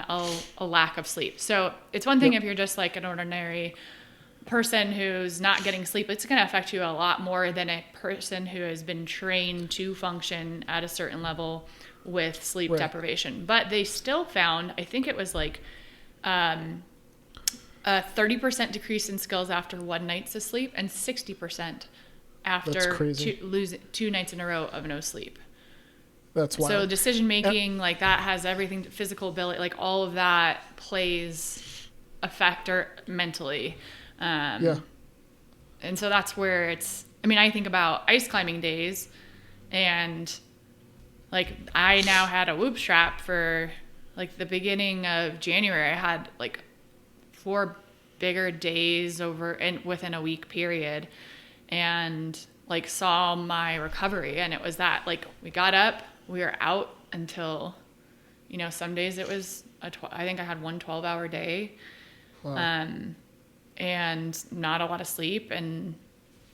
a lack of sleep. So it's one thing if you're just like an ordinary person who's not getting sleep, it's going to affect you a lot more than a person who has been trained to function at a certain level with sleep deprivation. But they still found, I think it was like a 30% decrease in skills after 1 night's of sleep, and 60% after losing 2 nights in a row of no sleep. That's wild. So decision making, like, that has everything, physical ability, like all of that plays a factor mentally. And so that's where I think about ice climbing days, and like, I now had a whoop strap for like the beginning of January. I had like 4 bigger days within a week period, and like saw my recovery. And it was that, like, we got up, we were out until, some days it was I think I had 1 12-hour day. Wow. And not a lot of sleep. And,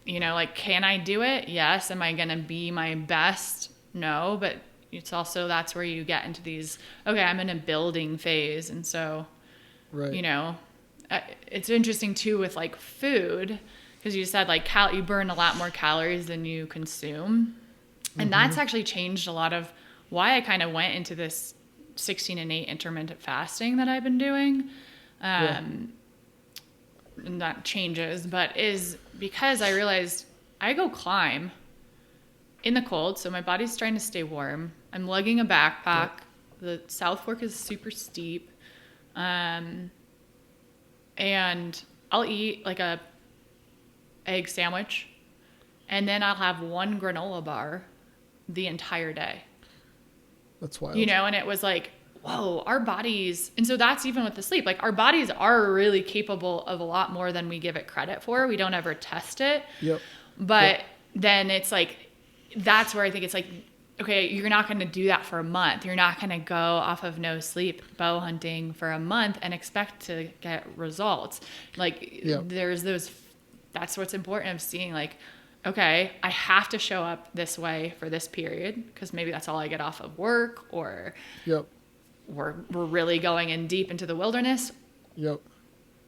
like, can I do it? Yes. Am I going to be my best? No. But it's also, that's where you get into these, okay, I'm in a building phase. And so, it's interesting too with like food, because you said like you burn a lot more calories than you consume. And that's actually changed a lot of why I kind of went into this 16 and 8 intermittent fasting that I've been doing. And that changes, but is because I realized I go climb in the cold, so my body's trying to stay warm. I'm lugging a backpack. The South Fork is super steep. And I'll eat like a egg sandwich, and then I'll have 1 granola bar the entire day. That's wild. And it was like, whoa, our bodies, and so that's even with the sleep, like, our bodies are really capable of a lot more than we give it credit for. We don't ever test it. But then it's like, that's where I think it's like, okay, you're not going to do that for a month. You're not going to go off of no sleep bow hunting for a month and expect to get results. Like there's those, that's what's important of seeing like, okay, I have to show up this way for this period because maybe that's all I get off of work, or we're really going in deep into the wilderness.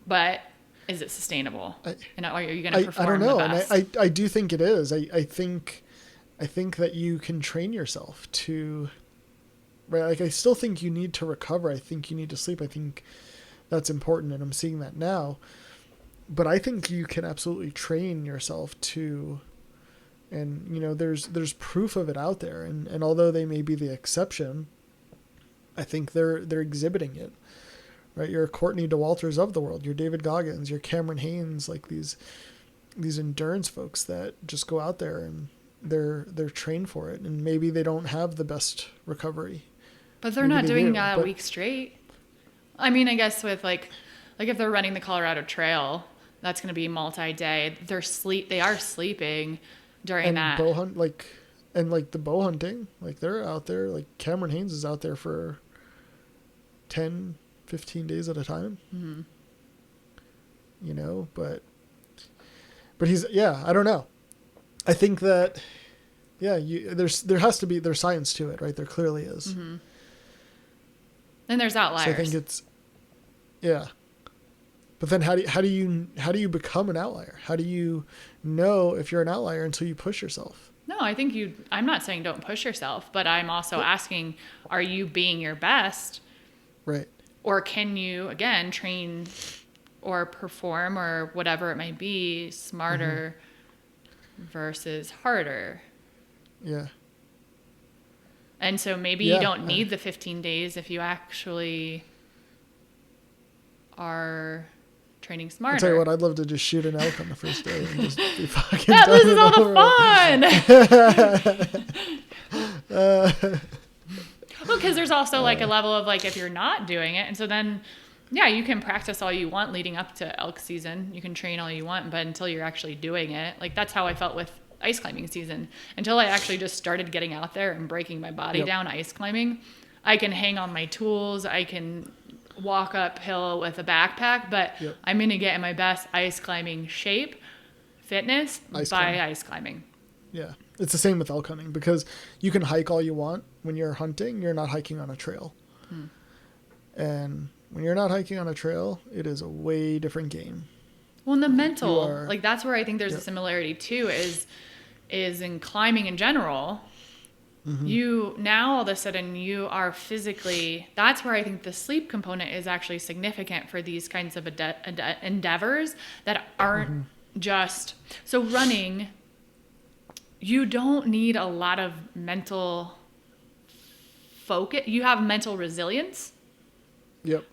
But is it sustainable? And are you going to perform I don't know. the best? And I do think it is. I think that you can train yourself to, right? Like, I still think you need to recover. I think you need to sleep. I think that's important. And I'm seeing that now. But I think you can absolutely train yourself to, and, you know, there's proof of it out there. And although they may be the exception, I think they're exhibiting it, right? You're Courtney DeWalters of the world. You're David Goggins. You're Cameron Haynes, like these endurance folks that just go out there and they're trained for it. And maybe they don't have the best recovery, but they're not doing a week straight. I mean, I guess with like if they're running the Colorado Trail, that's going to be multi-day. They are sleeping during and that. Bow hunt, like the bow hunting, like they're out there, like Cameron Haynes is out there for 10, 15 days at a time. Mm-hmm. You know, but he's, I don't know. I think that, there has to be, there's science to it, right? There clearly is. Mm-hmm. And there's outliers. So I think it's, but then how do you become an outlier? How do you know if you're an outlier until you push yourself? No, I think I'm not saying don't push yourself, but I'm also asking, are you being your best? Right. Or can you, again, train or perform or whatever it might be smarter versus harder? Yeah. And so maybe you don't need the 15 days if you actually are training smarter. I'll tell you what, I'd love to just shoot an elk on the first day and just be fucking that done loses all the fun. Well, because there's also like a level of like if you're not doing it, and so then you can practice all you want leading up to elk season. You can train all you want, but until you're actually doing it, like that's how I felt with ice climbing season. Until I actually just started getting out there and breaking my body down ice climbing, I can hang on my tools, I can walk uphill with a backpack, but I'm going to get in my best ice climbing shape, fitness ice climbing. Yeah. It's the same with elk hunting, because you can hike all you want. When you're hunting, you're not hiking on a trail. And when you're not hiking on a trail, it is a way different game. Well, and the mental, like that's where I think there's a similarity too, is in climbing in general. You now all of a sudden you are physically, that's where I think the sleep component is actually significant for these kinds of endeavors that aren't just, so running, you don't need a lot of mental focus. You have mental resilience,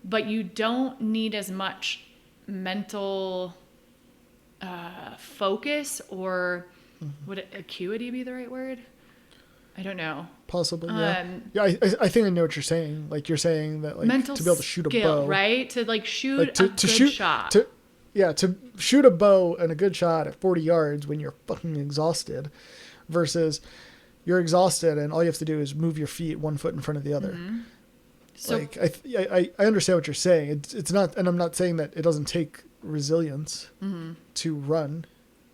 but you don't need as much mental focus, or would acuity be the right word? I don't know. Possibly, yeah. I think I know what you're saying. Like, you're saying that, like, mental to be able to shoot skill, a bow, right? To like shoot like, to shoot, shot. to shoot a bow and a good shot at 40 yards when you're fucking exhausted, versus you're exhausted and all you have to do is move your feet one foot in front of the other. So, like, I understand what you're saying. It's not, and I'm not saying that it doesn't take resilience to run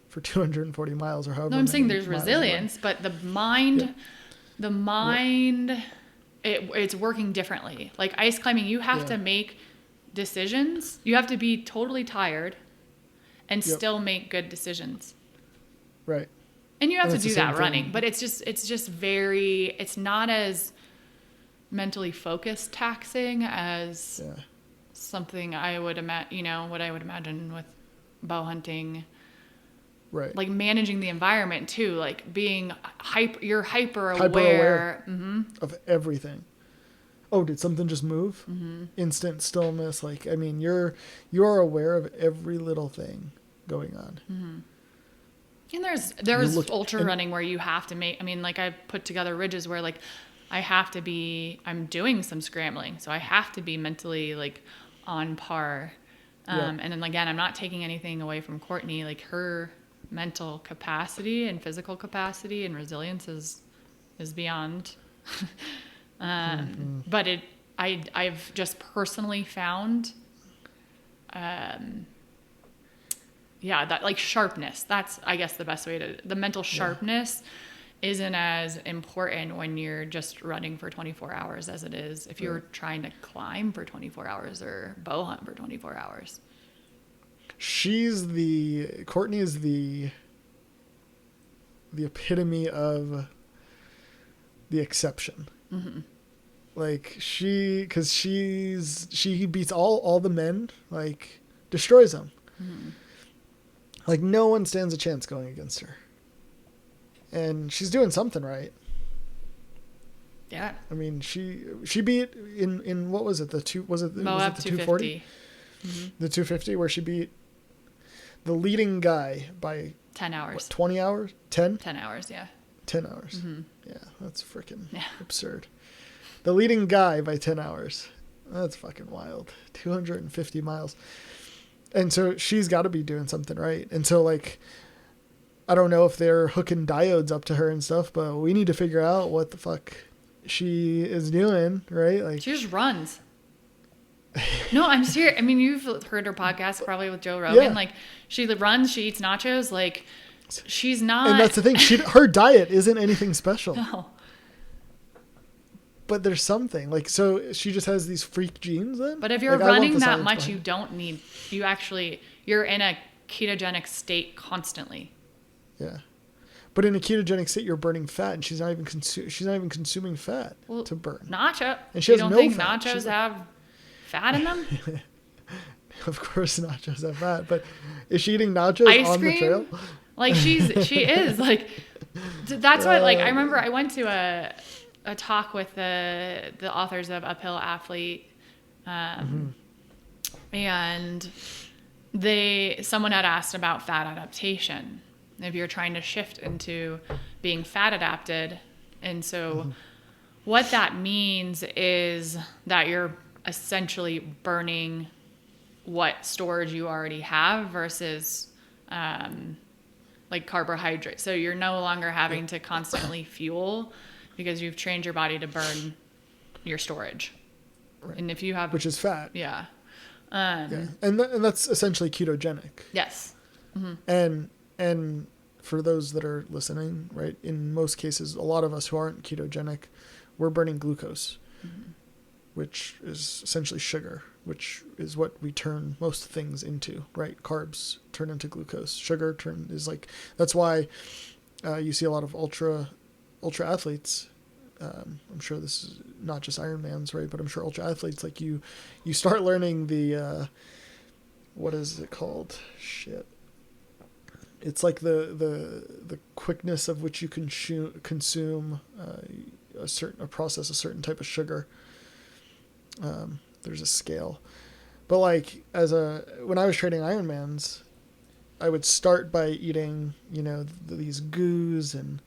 for 240 miles or however. No, I'm saying there's resilience, but the mind, it's working differently. Like ice climbing, you have to make decisions. You have to be totally tired and still make good decisions. Right. And you have to do that running, but it's not as mentally focused taxing as something I would imagine, what I would imagine with bow hunting. Right. Like managing the environment too, like being you're hyper aware of everything. Oh, did something just move? Instant stillness. Like, I mean, you're aware of every little thing going on. And there's ultra running where you have to make, I mean, like I put together ridges where like I'm doing some scrambling. So I have to be mentally like on par. And then again, I'm not taking anything away from Courtney, like her mental capacity and physical capacity and resilience is is beyond. But I've just personally found, that like sharpness, that's, I guess, the best way to, the mental sharpness isn't as important when you're just running for 24 hours as it is if you're trying to climb for 24 hours or bow hunt for 24 hours. Courtney is the epitome of the exception. Mm-hmm. Like she beats all the men, like destroys them. Mm-hmm. Like no one stands a chance going against her. And she's doing something right. Yeah. I mean, she beat in what was it? The 240? Mm-hmm. The 250 where she beat the leading guy by 10 hours. What, 20 hours? 10? 10 hours, yeah. 10 hours. Mm-hmm. Yeah, that's freaking absurd. The leading guy by 10 hours. That's fucking wild. 250 miles. And so she's got to be doing something right. And so, like, I don't know if they're hooking diodes up to her and stuff, but we need to figure out what the fuck she is doing, right? Like, she just runs. No, I'm serious. I mean, you've heard her podcast probably with Joe Rogan. Yeah. Like, she runs, she eats nachos. Like, she's not. And that's the thing. Her diet isn't anything special. No. But there's something. Like, so she just has these freak genes then? But if you're running that much, you don't need. You're in a ketogenic state constantly. Yeah. But in a ketogenic state, you're burning fat, and she's not even consuming fat to burn. Nacho. And she has no fat. You don't think nachos have fat in them? Of course nachos have fat, but is she eating nachos on the trail? Like she is. Like, that's what, like, I remember I went to a talk with the authors of Uphill Athlete, and someone had asked about fat adaptation, if you're trying to shift into being fat adapted. And so what that means is that you're essentially burning what storage you already have versus like carbohydrates. So you're no longer having to constantly fuel because you've trained your body to burn your storage. Right. And if you have, which is fat. Yeah. And that's essentially ketogenic. Yes. Mm-hmm. And for those that are listening, right, in most cases, a lot of us who aren't ketogenic, we're burning glucose, which is essentially sugar, which is what we turn most things into, right? Carbs turn into glucose. Sugar is like, that's why you see a lot of ultra athletes. I'm sure this is not just Ironmans, right? But I'm sure ultra athletes, like you start learning the, what is it called? Shit. It's like the quickness of which you can consume a certain type of sugar. There's a scale, but like when I was training Ironmans, I would start by eating, these goos and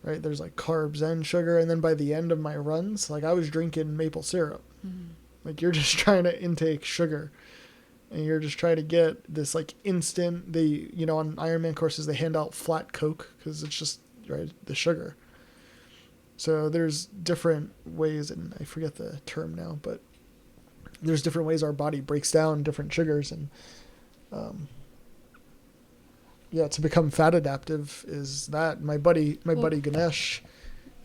right, there's like carbs and sugar, and then by the end of my runs, like I was drinking maple syrup. Like you're just trying to intake sugar. And you're just trying to get this like instant, on Ironman courses, they hand out flat Coke because it's just, right, the sugar. So there's different ways, and I forget the term now, but there's different ways our body breaks down different sugars. And to become fat adaptive is that my buddy Ganesh.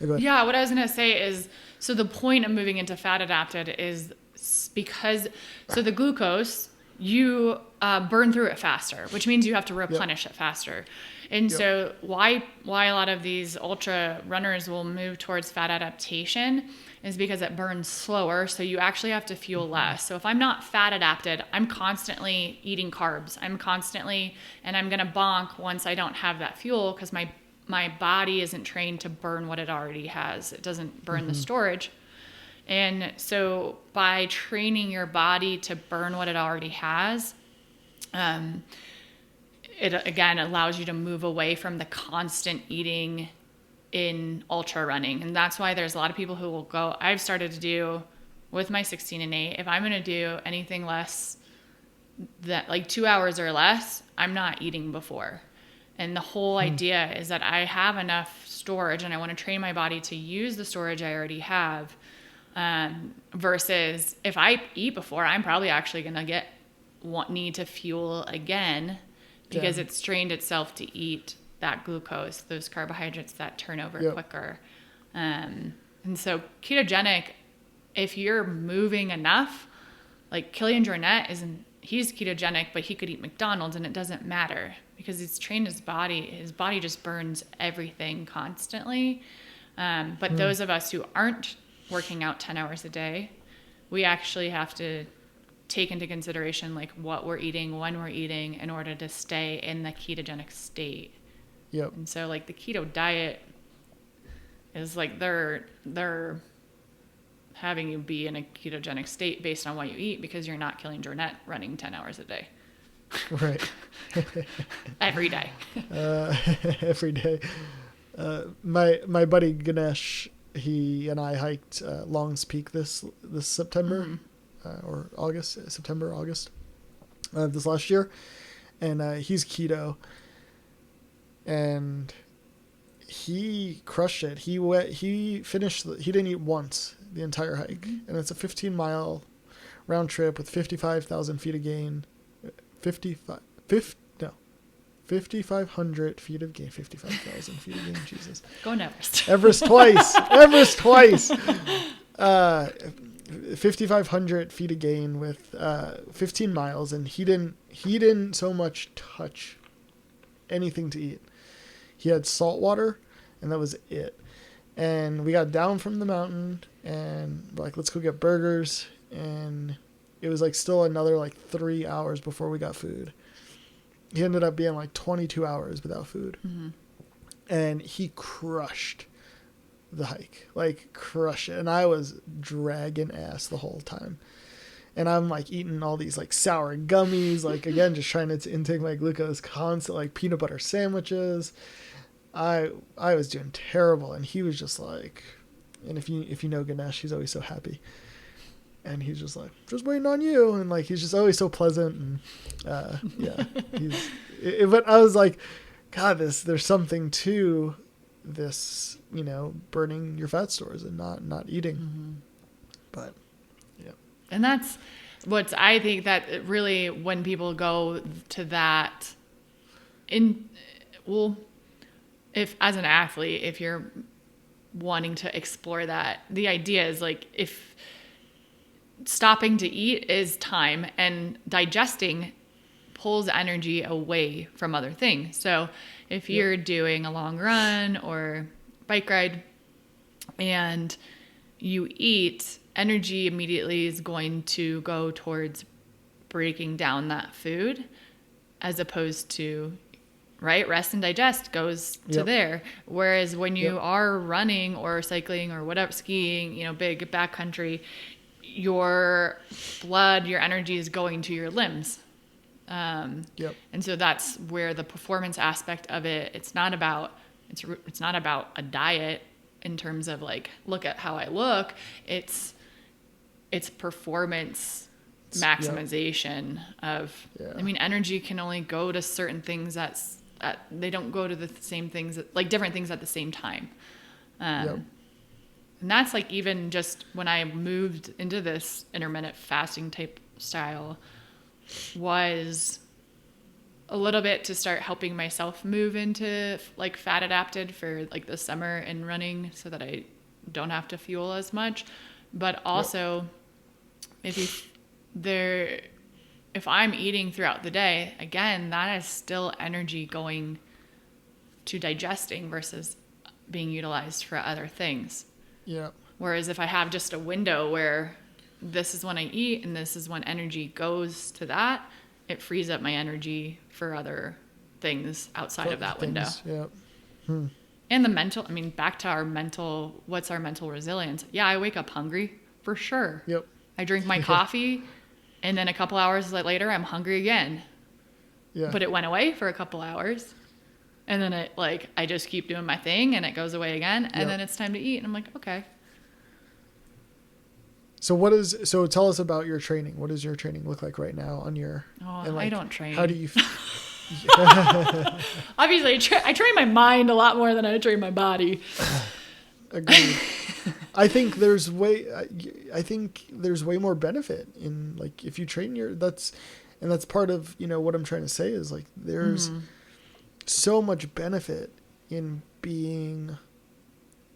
Yeah, what I was going to say is, so the point of moving into fat adapted is because, so the glucose, you burn through it faster, which means you have to replenish it faster. And so why a lot of these ultra runners will move towards fat adaptation is because it burns slower. So you actually have to fuel less. So if I'm not fat adapted, I'm constantly eating carbs. And I'm going to bonk once I don't have that fuel because my body isn't trained to burn what it already has. It doesn't burn the storage. And so by training your body to burn what it already has, it again allows you to move away from the constant eating in ultra running. And that's why there's a lot of people who will go, I've started to do with my 16 and 8, if I'm going to do anything less than like 2 hours or less, I'm not eating before. And the whole idea is that I have enough storage and I want to train my body to use the storage I already have, versus if I eat before, I'm probably actually going to need to fuel again because it's trained itself to eat that glucose, those carbohydrates that turn over quicker. And so ketogenic, if you're moving enough, like Killian Jornet he's ketogenic, but he could eat McDonald's and it doesn't matter because he's trained his body. His body just burns everything constantly. But those of us who aren't working out 10 hours a day, we actually have to take into consideration like what we're eating, when we're eating in order to stay in the ketogenic state. Yep. And so like the keto diet is like they're having you be in a ketogenic state based on what you eat because you're not killing Jornet running 10 hours a day. Right. Every day. Every day. My buddy Ganesh, he and I hiked Long's Peak this September, or September, August, this last year. And he's keto. And he crushed it. He finished, he didn't eat once the entire hike. And it's a 15-mile round trip with 55,000 feet of gain. 5,500 feet of gain. 55,000 feet of gain. Jesus. Go Everest. Everest twice. Everest twice. 5,500 feet of gain with 15 miles, and he didn't so much touch anything to eat. He had salt water, and that was it. And we got down from the mountain, and we're like, let's go get burgers. And it was like still another like 3 hours before we got food. He ended up being like 22 hours without food. Mm-hmm. And he crushed the hike, like crushed it. And I was dragging ass the whole time. And I'm like eating all these like sour gummies, like again, just trying to intake my glucose constant, like peanut butter sandwiches. I was doing terrible, and he was just like, and if you know Ganesh, he's always so happy, and he's just like, just waiting on you, and like he's just always so pleasant, and but I was like, God, there's something to this, burning your fat stores and not eating, but yeah, and that's what I think that really when people go to that if as an athlete, if you're wanting to explore that, the idea is like if stopping to eat is time and digesting pulls energy away from other things. So if you're doing a long run or bike ride and you eat, energy immediately is going to go towards breaking down that food as opposed to rest and digest goes to there. Whereas when you are running or cycling or whatever, skiing, big backcountry, your blood, your energy is going to your limbs. And so that's where the performance aspect of it, it's not about a diet in terms of like, look at how I look. It's performance maximization of, energy can only go to certain things they don't go to the same things, like different things at the same time. And that's like even just when I moved into this intermittent fasting type style was a little bit to start helping myself move into like fat adapted for like the summer and running so that I don't have to fuel as much. But also if I'm eating throughout the day, again, that is still energy going to digesting versus being utilized for other things. Yeah. Whereas if I have just a window where this is when I eat and this is when energy goes to that, it frees up my energy for other things outside of that window. Yeah. And the mental, back to our mental, what's our mental resilience? Yeah, I wake up hungry for sure. Yep. I drink my coffee. And then a couple hours later, I'm hungry again. Yeah. But it went away for a couple hours. And then I just keep doing my thing and it goes away again. And then it's time to eat. And I'm like, okay. So tell us about your training. What does your training look like right now on your... I don't train. How do you... Obviously, I train my mind a lot more than I train my body. Agreed. I think there's way more benefit in, like, if you train that's part of, what I'm trying to say is, like, there's so much benefit in being,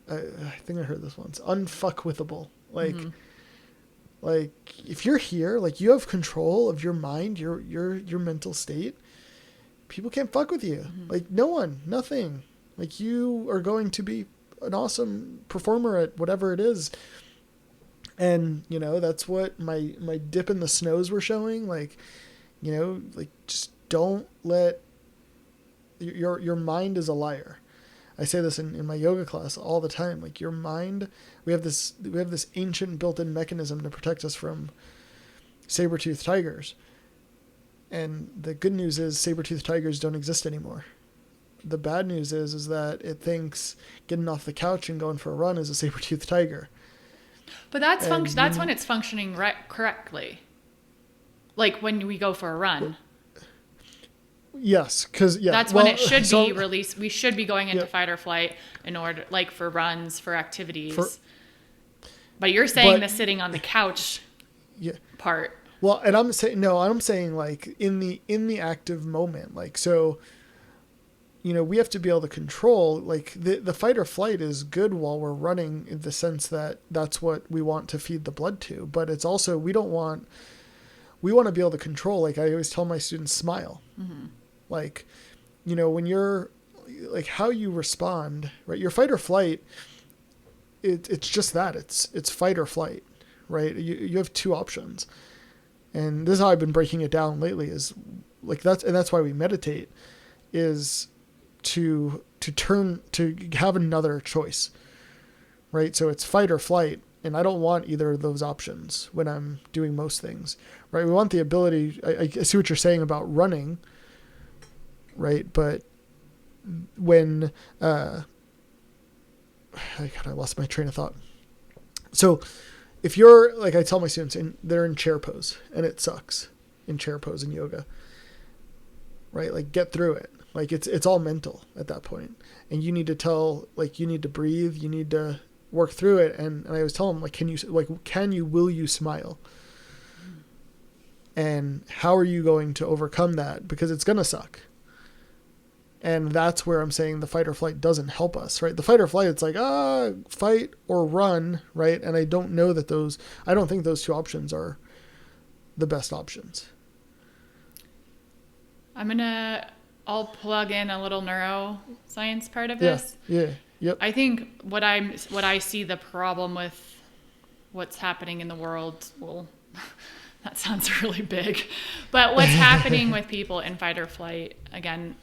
I think I heard this once, unfuckwithable. Like, like, if you're here, like, you have control of your mind, your mental state. People can't fuck with you. Like, no one, nothing. Like, you are going to be an awesome performer at whatever it is. And, that's what my dip in the snows were showing. Like, like, just don't let your mind is a liar. I say this in my yoga class all the time. Like, your mind, we have this ancient built-in mechanism to protect us from saber-toothed tigers. And the good news is saber-toothed tigers don't exist anymore. The bad news is that it thinks getting off the couch and going for a run is a saber-toothed tiger. But that's when it's functioning correctly. Like when we go for a run. Yes, because that's when it should be released. We should be going into fight or flight in order, like, for runs, for activities. But you're saying the sitting on the couch part. Well, and I'm saying like in the active moment, like, so, we have to be able to control, like, the fight or flight is good while we're running, in the sense that that's what we want to feed the blood to. But it's also, we want to be able to control, like, I always tell my students, smile. Like, when you're, like, how you respond, right? Your fight or flight, it's just that, it's fight or flight, right? You have two options. And this is how I've been breaking it down lately, is like, that's why we meditate, is to have another choice, right? So it's fight or flight. And I don't want either of those options when I'm doing most things, right? We want the ability, I see what you're saying about running, right? But when, I lost my train of thought. So if you're, like, I tell my students, and they're in chair pose, and it sucks in chair pose in yoga, right? Like, get through it. Like, it's all mental at that point. And you need to you need to breathe, you need to work through it. And I always tell them, like, will you smile? And how are you going to overcome that? Because it's going to suck. And that's where I'm saying the fight or flight doesn't help us, right? The fight or flight, it's like, fight or run, right? And I don't think those two options are the best options. I'll plug in a little neuroscience part of this. Yeah. Yep. I think what I see the problem with what's happening in the world, well, that sounds really big, but what's happening with people in fight or flight, again,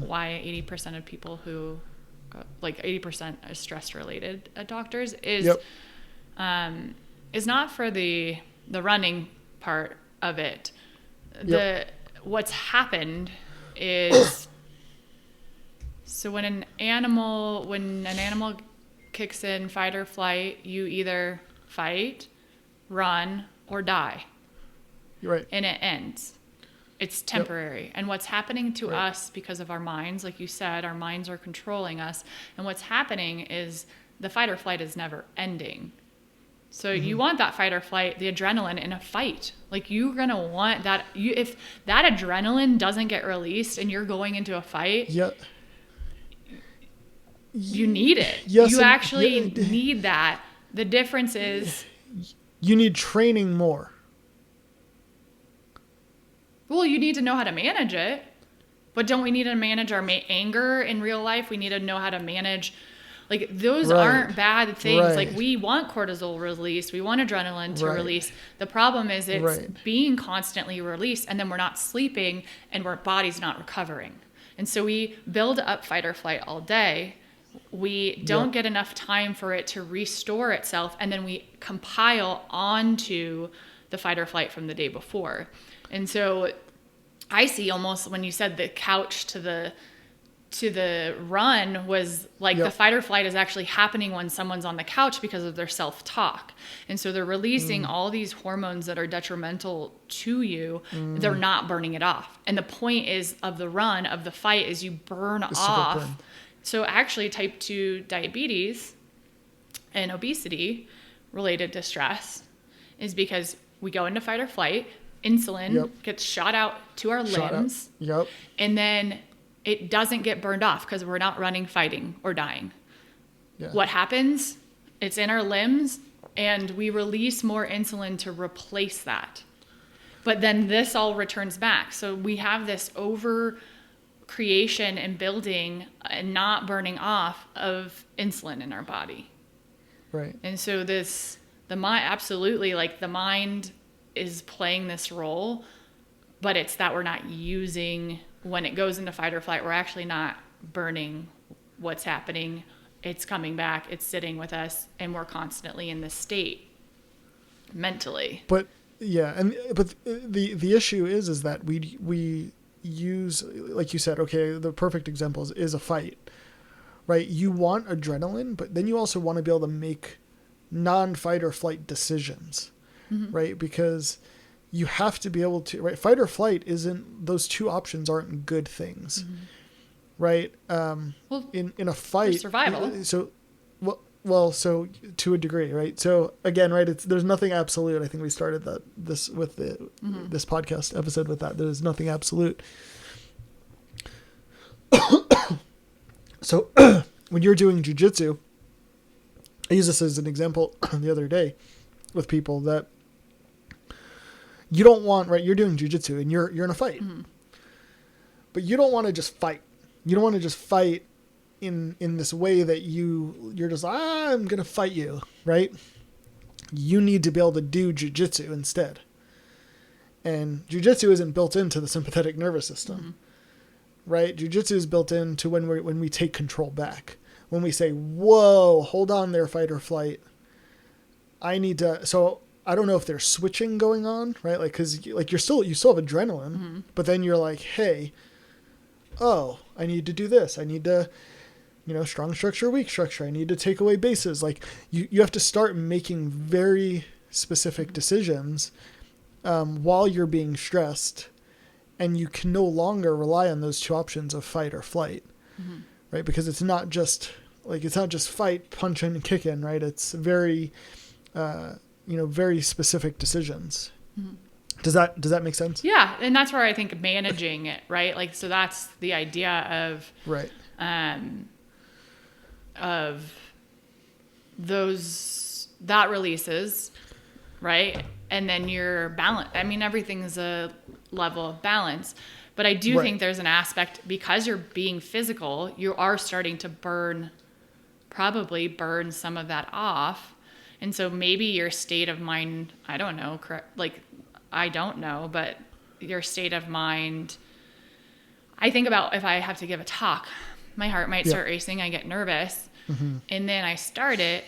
why 80% of people who, like 80% is stress related at doctors, is not for the running part of it. What's happened is, so when an animal kicks in fight or flight, you either fight, run, or die. Right. And it ends. It's temporary. And what's happening to us, because of our minds, like you said, our minds are controlling us. And what's happening is the fight or flight is never ending. So you want that fight or flight, the adrenaline in a fight. Like, you're going to want that. If that adrenaline doesn't get released and you're going into a fight, you need it. Yes, you actually need that. The difference is, you need training more. Well, you need to know how to manage it. But don't we need to manage our anger in real life? We need to know how to manage, like, those aren't bad things. Like, we want cortisol release. We want adrenaline to release. The problem is it's being constantly released, and then we're not sleeping, and our body's not recovering. And so we build up fight or flight all day. We don't get enough time for it to restore itself, and then we compile onto the fight or flight from the day before. And so I see, almost when you said the couch to to the run was like Yep. the fight or flight is actually happening when someone's on the couch because of their self-talk. And so they're releasing all these hormones that are detrimental to you. They're not burning it off. And the point is of the run, of the fight, is you burn off. burn. So actually type 2 diabetes and obesity related to stress is because we go into fight or flight, insulin Yep. gets shot out to our limbs, Yep. and then it doesn't get burned off because we're not running, fighting, or dying. Yeah. What happens? It's in our limbs, and we release more insulin to replace that. But then this all returns back. So we have this over creation and building and not burning off of insulin in our body. Right. And so the mind, absolutely, like the mind is playing this role, but it's that we're not using, when it goes into fight or flight, we're actually not burning what's happening. It's coming back, it's sitting with us, and we're constantly in this state mentally. But yeah, but the issue is that we use, like you said, okay, the perfect example is a fight, right? You want adrenaline, but then you also want to be able to make non-fight or flight decisions, right? Because you have to be able to, right? Fight or flight those two options aren't good things, right? Well, in a fight, survival. So, so to a degree, right? So again, right? There's nothing absolute. I think we started this podcast episode with that. There's nothing absolute. So when you're doing jiu-jitsu, I use this as an example the other day with people that you don't want, right? You're doing jiu-jitsu and you're in a fight, but you don't want to just fight. You don't want to just fight in this way that you're just, I'm going to fight you, right? You need to be able to do jiu-jitsu instead. And jiu-jitsu isn't built into the sympathetic nervous system, right? Jiu-jitsu is built into when we take control back. When we say, whoa, hold on there, fight or flight. So I don't know if there's switching going on, right? Like, cause like you still have adrenaline, but then you're like, hey, I need to do this. I need to, strong structure, weak structure. I need to take away bases. Like you have to start making very specific decisions, while you're being stressed, and you can no longer rely on those two options of fight or flight, right? Because it's not just fight, punch, and kick in, right? It's very, very specific decisions. Does that make sense? Yeah. And that's where I think managing it, right? Like, so that's the idea of, right. Of that releases, right? And then you're balanced. I mean, everything's a level of balance, but I do think there's an aspect, because you're being physical, you are starting to probably burn some of that off. And so maybe your state of mind, I don't know, but your state of mind, I think about if I have to give a talk, my heart might start racing, I get nervous, and then I start it,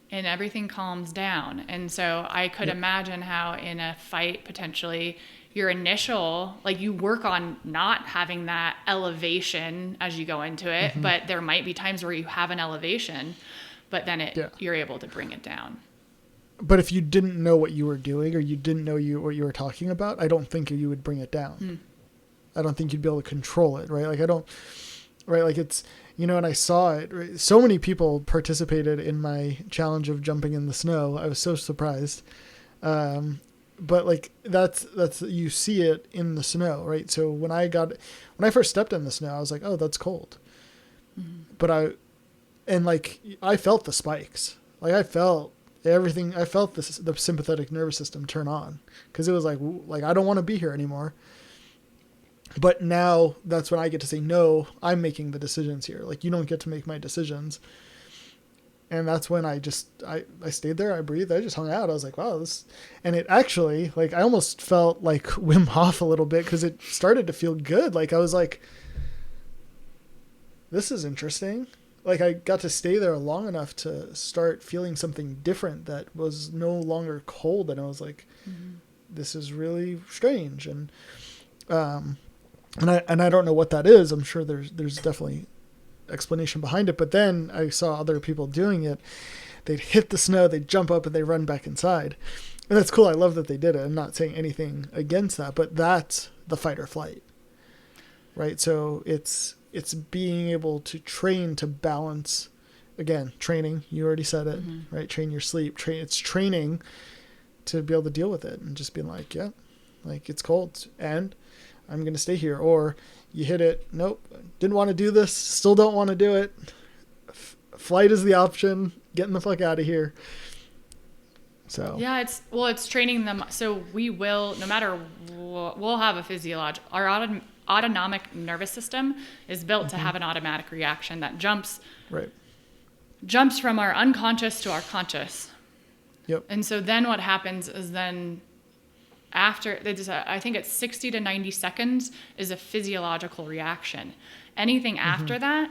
and everything calms down. And so I could imagine how in a fight, potentially, your initial, like, you work on not having that elevation as you go into it, but there might be times where you have an elevation, but then you're able to bring it down. But if you didn't know what you were doing, or you didn't know what you were talking about, I don't think you would bring it down. I don't think you'd be able to control it, right? Like, like it's, and I saw it, right? So many people participated in my challenge of jumping in the snow. I was so surprised. But like, that's, you see it in the snow, right? So when I first stepped in the snow, I was like, oh, that's cold. But I felt the spikes. Like, I felt everything. I felt the sympathetic nervous system turn on, because it was like, I don't want to be here anymore. But now that's when I get to say, no, I'm making the decisions here. Like, you don't get to make my decisions. And that's when I stayed there. I breathed. I just hung out. I was like, wow, and it actually, like, I almost felt like Wim Hof a little bit, because it started to feel good. Like, I was like, this is interesting. Like, I got to stay there long enough to start feeling something different that was no longer cold. And I was like, this is really strange. And, And I don't know what that is. I'm sure there's definitely explanation behind it. But then I saw other people doing it. They'd hit the snow, they'd jump up, and they run back inside. And that's cool. I love that they did it. I'm not saying anything against that, but that's the fight or flight, right? So it's being able to train to balance. Again, training. You already said it, right? Train your sleep. It's training to be able to deal with it and just being like, yeah, like it's cold and I'm going to stay here. Or you hit it. Nope. Didn't want to do this. Still don't want to do it. Flight is the option. Getting the fuck out of here. So yeah, it's training them. So we will, no matter what, we'll have a physiological, our autonomic nervous system is built to have an automatic reaction that jumps from our unconscious to our conscious. Yep. And so then what happens is then after, I think it's 60 to 90 seconds is a physiological reaction. Anything after that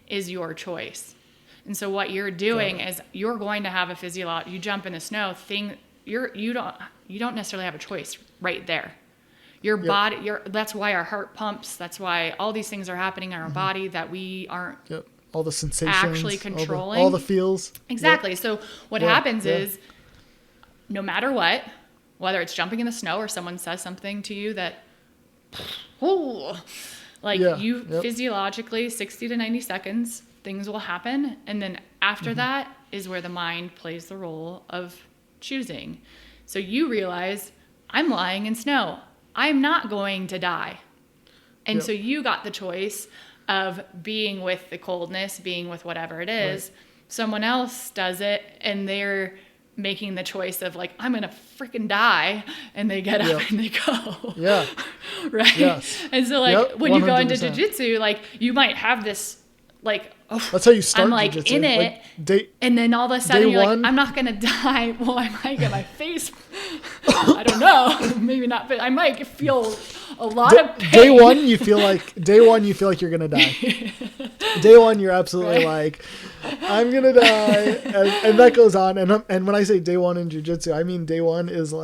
is your choice. And so what you're doing is you're going to have a you jump in the snow you don't necessarily have a choice right there. Your body, that's why our heart pumps. That's why all these things are happening in our body that we aren't all the sensations, actually controlling. All the feels. Exactly. Yep. So what happens is no matter what, whether it's jumping in the snow or someone says something to you that, physiologically 60 to 90 seconds, things will happen. And then after that is where the mind plays the role of choosing. So you realize I'm lying in snow. I'm not going to die. And so you got the choice of being with the coldness, being with whatever it is. Right. Someone else does it and they're making the choice of like, I'm going to freaking die. And they get up and they go. Yeah. Right. Yes. And so like when 100%. You go into jiu-jitsu, like you might have this like, that's how you start. I'm like jiu-jitsu. In it, and then all of a sudden you're like, I'm not gonna die. Well, I might get my face. I don't know. Maybe not, but I might feel a lot of pain. Day one, you feel like you're gonna die. Day one, you're absolutely like, I'm gonna die, and that goes on. And when I say day one in jiu-jitsu, I mean day one is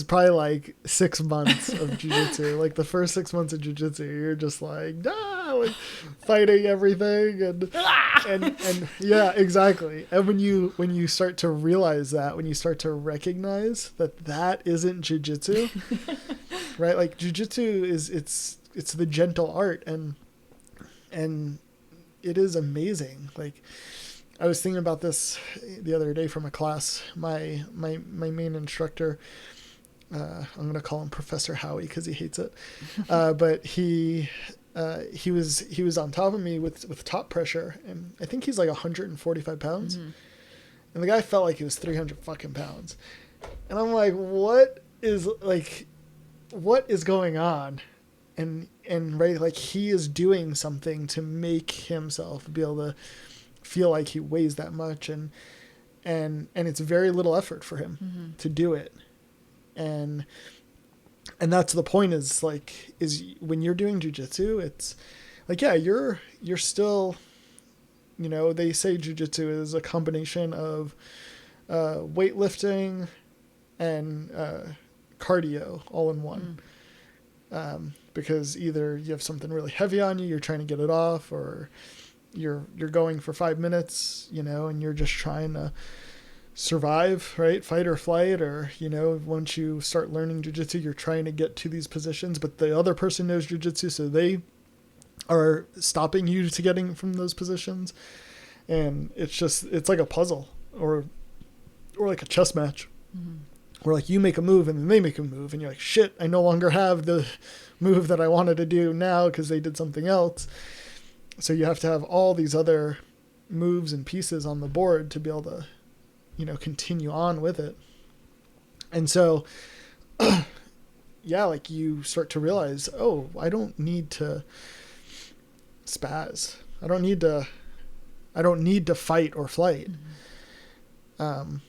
probably like 6 months of jiu-jitsu. Like the first 6 months of jiu-jitsu, you're just like, like fighting everything and yeah, exactly. And when you start to realize that, when you start to recognize that isn't jiu-jitsu, right? Like jiu-jitsu it's the gentle art and it is amazing. Like I was thinking about this the other day from a class. My main instructor, I'm going to call him Professor Howie because he hates it. But he was on top of me with top pressure, and I think he's like 145 pounds. And the guy felt like he was 300 fucking pounds. And I'm like, what is going on? And right, like he is doing something to make himself be able to feel like he weighs that much, and it's very little effort for him to do it. And that's the point is when you're doing jiu-jitsu, it's like, yeah, you're still, they say jiu-jitsu is a combination of weightlifting and cardio all in one. Because either you have something really heavy on you, you're trying to get it off, or you're going for 5 minutes, and you're just trying to survive, right? Fight or flight, or, once you start learning jiu-jitsu, you're trying to get to these positions, but the other person knows jiu-jitsu, so they are stopping you to getting from those positions. And it's like a puzzle or like a chess match where like you make a move and then they make a move and you're like, shit, I no longer have the move that I wanted to do now because they did something else. So you have to have all these other moves and pieces on the board to be able to continue on with it. And so, yeah, like you start to realize, oh, I don't need to spaz. I don't need to fight or flight. And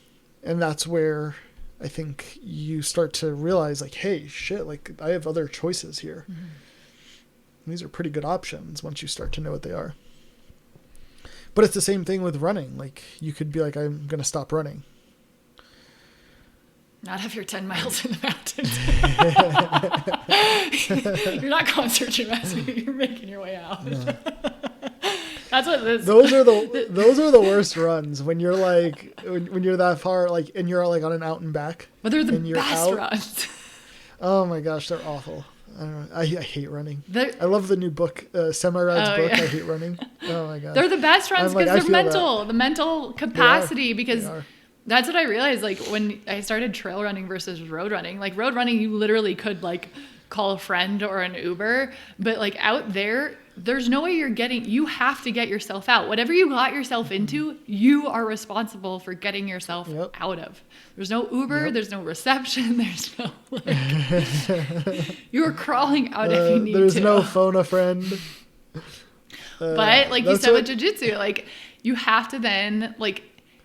that's where I think you start to realize like, hey, shit, like I have other choices here. These are pretty good options once you start to know what they are. But it's the same thing with running. Like you could be like, I'm going to stop running. Not if you're 10 miles in the mountains. You're not concert gymnastic. You're making your way out. No. That's what this. Those are the worst runs when you're like when you're that far, like, and you're like on an out and back. But they're the best runs. Oh my gosh, they're awful. I don't know. I hate running. I love the new book, Semi-Rad's book. Yeah. I hate running. Oh my god. They're the best runs because they're mental. The mental capacity, because that's what I realized. Like when I started trail running versus road running, like road running, you literally could like call a friend or an Uber, but like out there, there's no way you have to get yourself out. Whatever you got yourself into, you are responsible for getting yourself out of. There's no Uber, there's no reception, there's no like, you're crawling out if you need there's to. There's no phone a friend. But like you said with jiu-jitsu, like you have to then, like,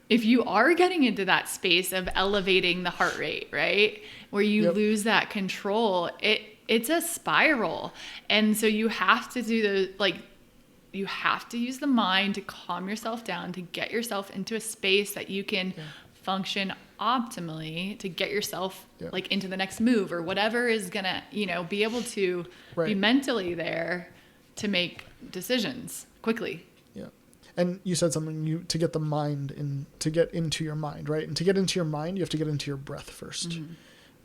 if you are getting into that space of elevating the heart rate, right, where you lose that control, it's a spiral. And so you have to you have to use the mind to calm yourself down, to get yourself into a space that you can function optimally, to get yourself like into the next move or whatever is gonna, be able to be mentally there to make decisions quickly. Yeah. And you said something, to get the mind to get into your mind, right? And to get into your mind, you have to get into your breath first. Mm-hmm.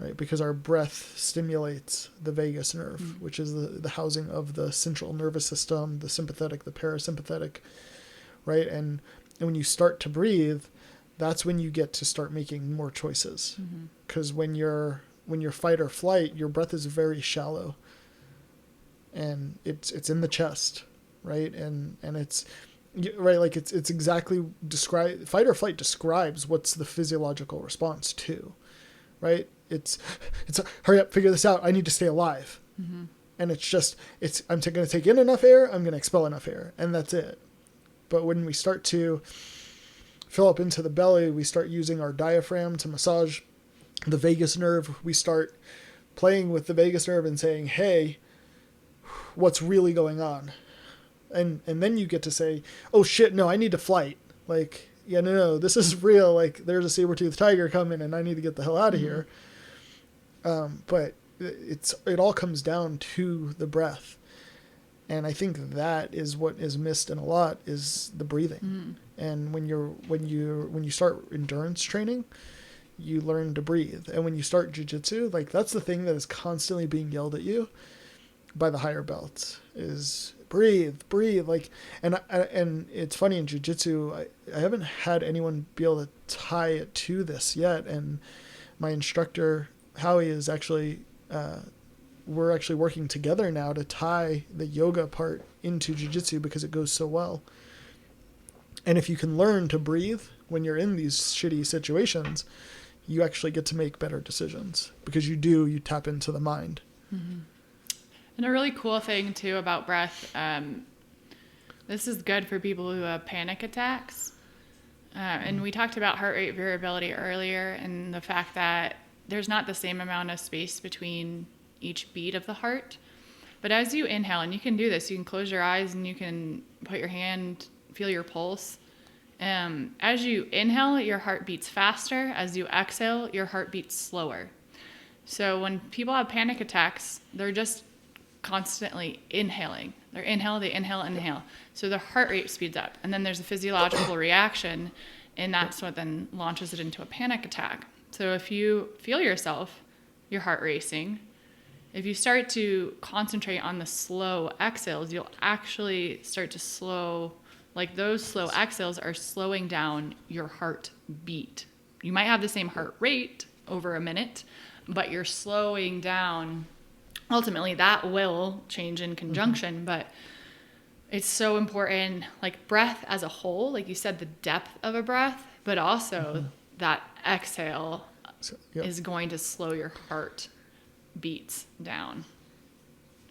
Right, because our breath stimulates the vagus nerve, which is the housing of the central nervous system, the sympathetic, the parasympathetic, right? And when you start to breathe, that's when you get to start making more choices. Because when you're fight or flight, your breath is very shallow, and it's in the chest, right? And it's right, like it's exactly fight or flight describes what's the physiological response to, right? It's hurry up, figure this out. I need to stay alive. Mm-hmm. And I'm going to take in enough air. I'm going to expel enough air. And that's it. But when we start to fill up into the belly, we start using our diaphragm to massage the vagus nerve. We start playing with the vagus nerve and saying, hey, what's really going on? And then you get to say, oh shit, no, I need to flight. Like, yeah, no, this is real. Like, there's a saber-toothed tiger coming and I need to get the hell out of here. But it all comes down to the breath. And I think that is what is missed in a lot is the breathing. And when you start endurance training, you learn to breathe. And when you start jiu-jitsu, like that's the thing that is constantly being yelled at you by the higher belts is breathe. Like, and it's funny in jiu-jitsu, I haven't had anyone be able to tie it to this yet. And my instructor, Howie, is actually, we're actually working together now to tie the yoga part into jiu-jitsu because it goes so well. And if you can learn to breathe when you're in these shitty situations, you actually get to make better decisions because you tap into the mind. Mm-hmm. And a really cool thing too about breath, this is good for people who have panic attacks. And we talked about heart rate variability earlier and the fact that there's not the same amount of space between each beat of the heart. But as you inhale, and you can do this, you can close your eyes and you can put your hand, feel your pulse. As you inhale, your heart beats faster. As you exhale, your heart beats slower. So when people have panic attacks, they're just constantly inhaling. They inhale. So the heart rate speeds up. And then there's a physiological reaction, and that's what then launches it into a panic attack. So if you feel yourself, your heart racing, if you start to concentrate on the slow exhales, you'll actually start to slow, like those slow exhales are slowing down your heartbeat. You might have the same heart rate over a minute, but you're slowing down. Ultimately, that will change in conjunction, but it's so important, like breath as a whole, like you said, the depth of a breath, but also that exhale is going to slow your heart beats down.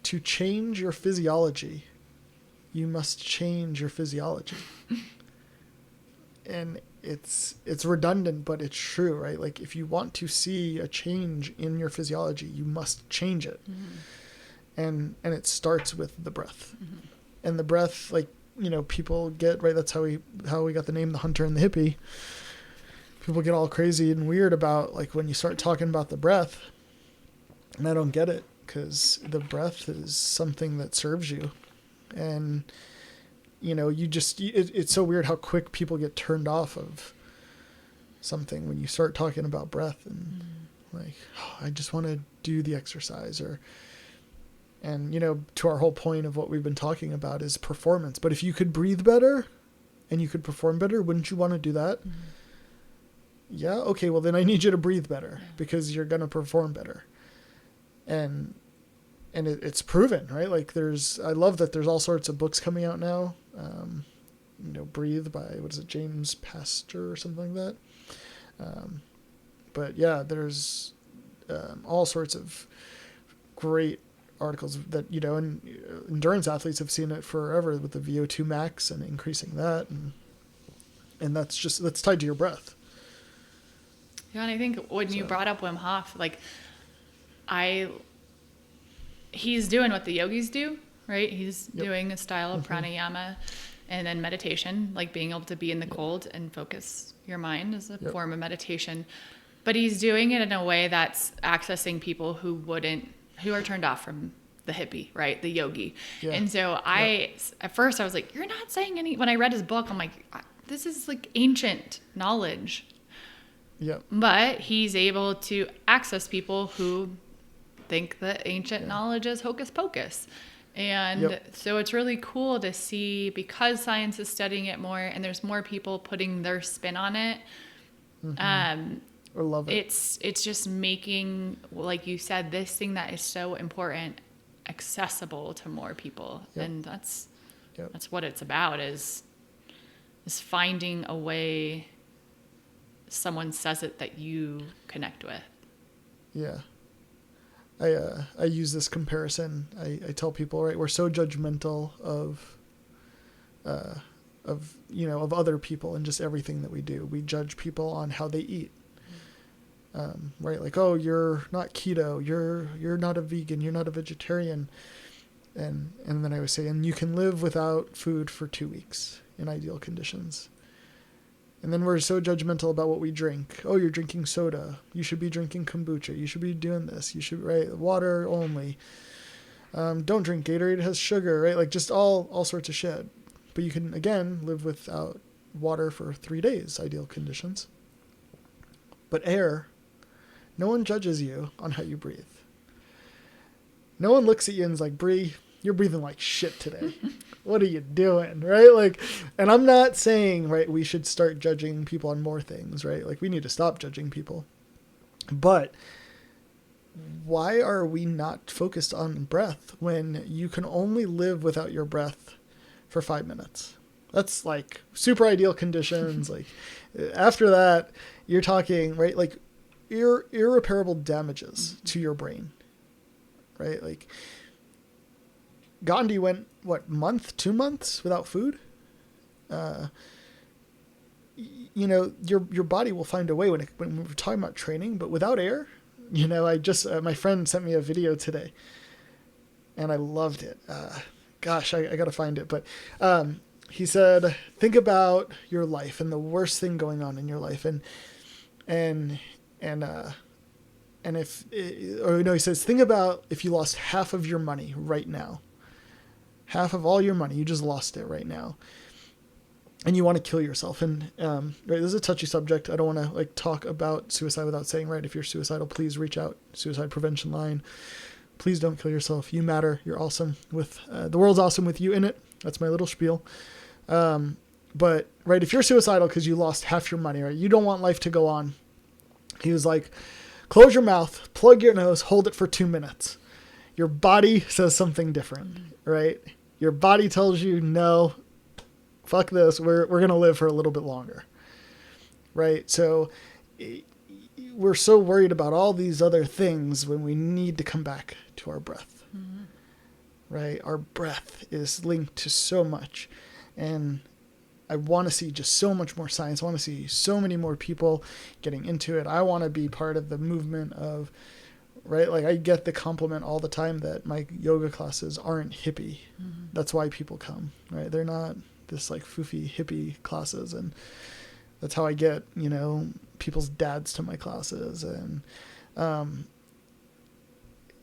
To change your physiology, you must change your physiology. And it's redundant, but it's true, right? Like if you want to see a change in your physiology, you must change it. And it starts with the breath. And the breath, like, people get, right, that's how we got the name the hunter and the hippie. people get all crazy and weird about like when you start talking about the breath, and I don't get it, because the breath is something that serves you. And you know, it's so weird how quick people get turned off of something when you start talking about breath, and like, oh, I just want to do the exercise, and you know, to our whole point of what we've been talking about is performance. But if you could breathe better and you could perform better, wouldn't you want to do that? Mm-hmm. Yeah. Okay. Well, then I need you to breathe better, because you're going to perform better. And it's proven, right? Like I love that there's all sorts of books coming out now. You know, Breathe by, what is it, James Pastor or something like that. But yeah, there's all sorts of great articles that, you know, and endurance athletes have seen it forever with the VO2 max and increasing that. And that's tied to your breath. Yeah. And I think when you brought up Wim Hof, like he's doing what the yogis do, right? He's doing a style of pranayama and then meditation, like being able to be in the cold and focus your mind is a form of meditation. But he's doing it in a way that's accessing people who are turned off from the hippie, right? The yogi. Yeah. And so at first I was like, you're not saying when I read his book, I'm like, this is like ancient knowledge. Yeah. But he's able to access people who think that ancient knowledge is hocus pocus. And so it's really cool to see, because science is studying it more and there's more people putting their spin on it. I love it. It's just making, like you said, this thing that is so important accessible to more people. And that's what it's about, is finding a way someone says it that you connect with. Yeah. I use this comparison. I tell people, right, we're so judgmental of you know, of other people and just everything that we do. We judge people on how they eat. Right? Like, oh, you're not keto, you're not a vegan, you're not a vegetarian. And then I would say, and you can live without food for 2 weeks in ideal conditions. And then we're so judgmental about what we drink. Oh, you're drinking soda. You should be drinking kombucha. You should be doing this. You should, right? Water only. Don't drink Gatorade. It has sugar, right? Like just all sorts of shit. But you can, again, live without water for 3 days, ideal conditions. But air, no one judges you on how you breathe. No one looks at you and is like, Bree, you're breathing like shit today. What are you doing? Right? Like, and I'm not saying, right, we should start judging people on more things, right? Like we need to stop judging people. But why are we not focused on breath when you can only live without your breath for 5 minutes? That's like super ideal conditions. Like after that, you're talking, right? Like irreparable damages to your brain, right? Like Gandhi went, 2 months without food? You know, your body will find a way when we're talking about training, but without air, you know, I just, my friend sent me a video today and I loved it. Gosh, I got to find it. But he said, think about your life and the worst thing going on in your life. And if, or no, he says, think about if you lost half of your money right now. Half of all your money, you just lost it right now, and you want to kill yourself. And right, this is a touchy subject. I don't want to like talk about suicide without saying, right, if you're suicidal, please reach out. Suicide prevention line. Please don't kill yourself. You matter. You're awesome. With the world's awesome with you in it. That's my little spiel. But right, if you're suicidal because you lost half your money, right, you don't want life to go on. He was like, close your mouth, plug your nose, hold it for 2 minutes. Your body says something different, right? Your body tells you, no, fuck this. We're going to live for a little bit longer, right? So we're so worried about all these other things when we need to come back to our breath, right? Our breath is linked to so much. And I want to see just so much more science. I want to see so many more people getting into it. I want to be part of the movement of, right? Like I get the compliment all the time that my yoga classes aren't hippie. That's why people come, right? They're not this like foofy hippie classes. And That's how I get, people's dads to my classes. And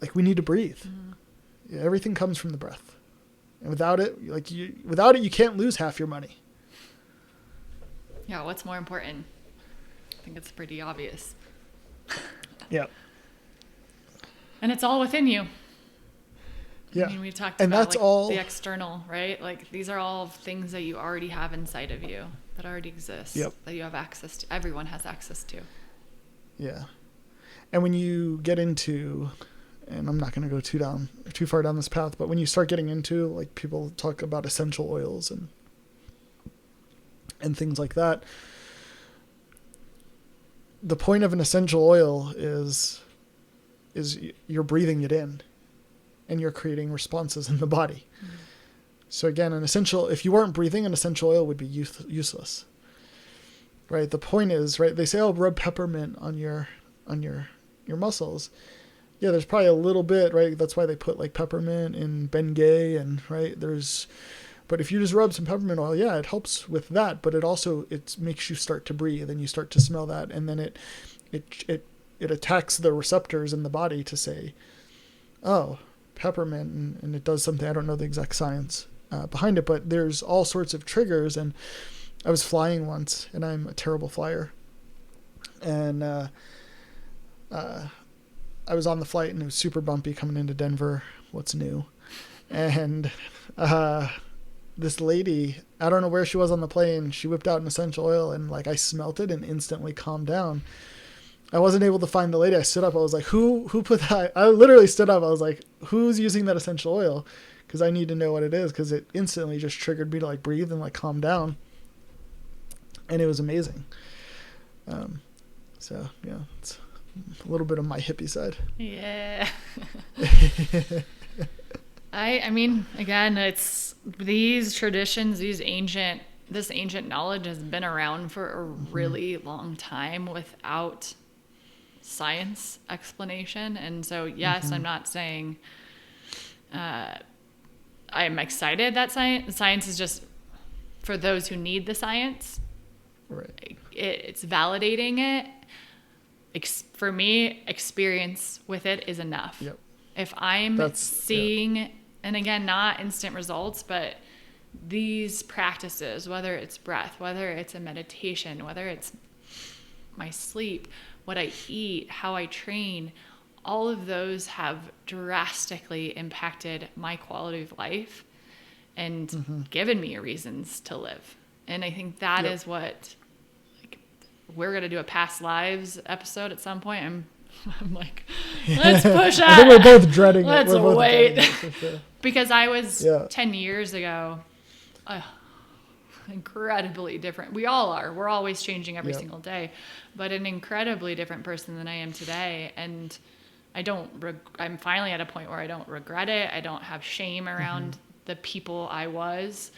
like, we need to breathe. Yeah, everything comes from the breath. And without it, you can't lose half your money. Yeah, what's more important? I think it's pretty obvious. Yeah. And it's all within you. Yeah. I mean, we talked and about that's all the external, right? Like, these are all things that you already have inside of you, that already exist, that you have access to. Everyone has access to. Yeah. And when you get into, and I'm not going to go too far down this path, but when you start getting into, like, people talk about essential oils and things like that, the point of an essential oil is you're breathing it in and you're creating responses in the body. Mm-hmm. So again, if you weren't breathing, an essential oil would be useless, right? The point is, right, they say, oh, rub peppermint on your muscles. Yeah, there's probably a little bit, right? That's why they put like peppermint in Bengay and right but if you just rub some peppermint oil, yeah, it helps with that, but it makes you start to breathe and you start to smell that. And then it attacks the receptors in the body to say, oh, peppermint, and it does something. I don't know the exact science behind it, but there's all sorts of triggers. And I was flying once, and I'm a terrible flyer. And I was on the flight, and it was super bumpy coming into Denver. What's new? And this lady, I don't know where she was on the plane, she whipped out an essential oil, and like I smelt it and instantly calmed down. I wasn't able to find the lady. I stood up. I was like, who put that? I literally stood up. I was like, who's using that essential oil? Because I need to know what it is, because it instantly just triggered me to like breathe and like calm down. And it was amazing. So yeah, it's a little bit of my hippie side. Yeah. I mean, again, it's these traditions, this ancient knowledge has been around for a really long time without science explanation. And so, yes, I'm not saying I'm excited that science is just for those who need the science. Right. It's validating it. For me, experience with it is enough. Yep. If I'm seeing, and again, not instant results, but these practices, whether it's breath, whether it's a meditation, whether it's my sleep, what I eat, how I train, all of those have drastically impacted my quality of life and given me reasons to live. And I think that is what, like, we're going to do a past lives episode at some point. I'm like, let's push that. I think we're both dreading it. Let's wait. Sure. Because I was 10 years ago, incredibly different. We all are. We're always changing every single day, but an incredibly different person than I am today. And I'm finally at a point where I don't regret it. I don't have shame around the people I was,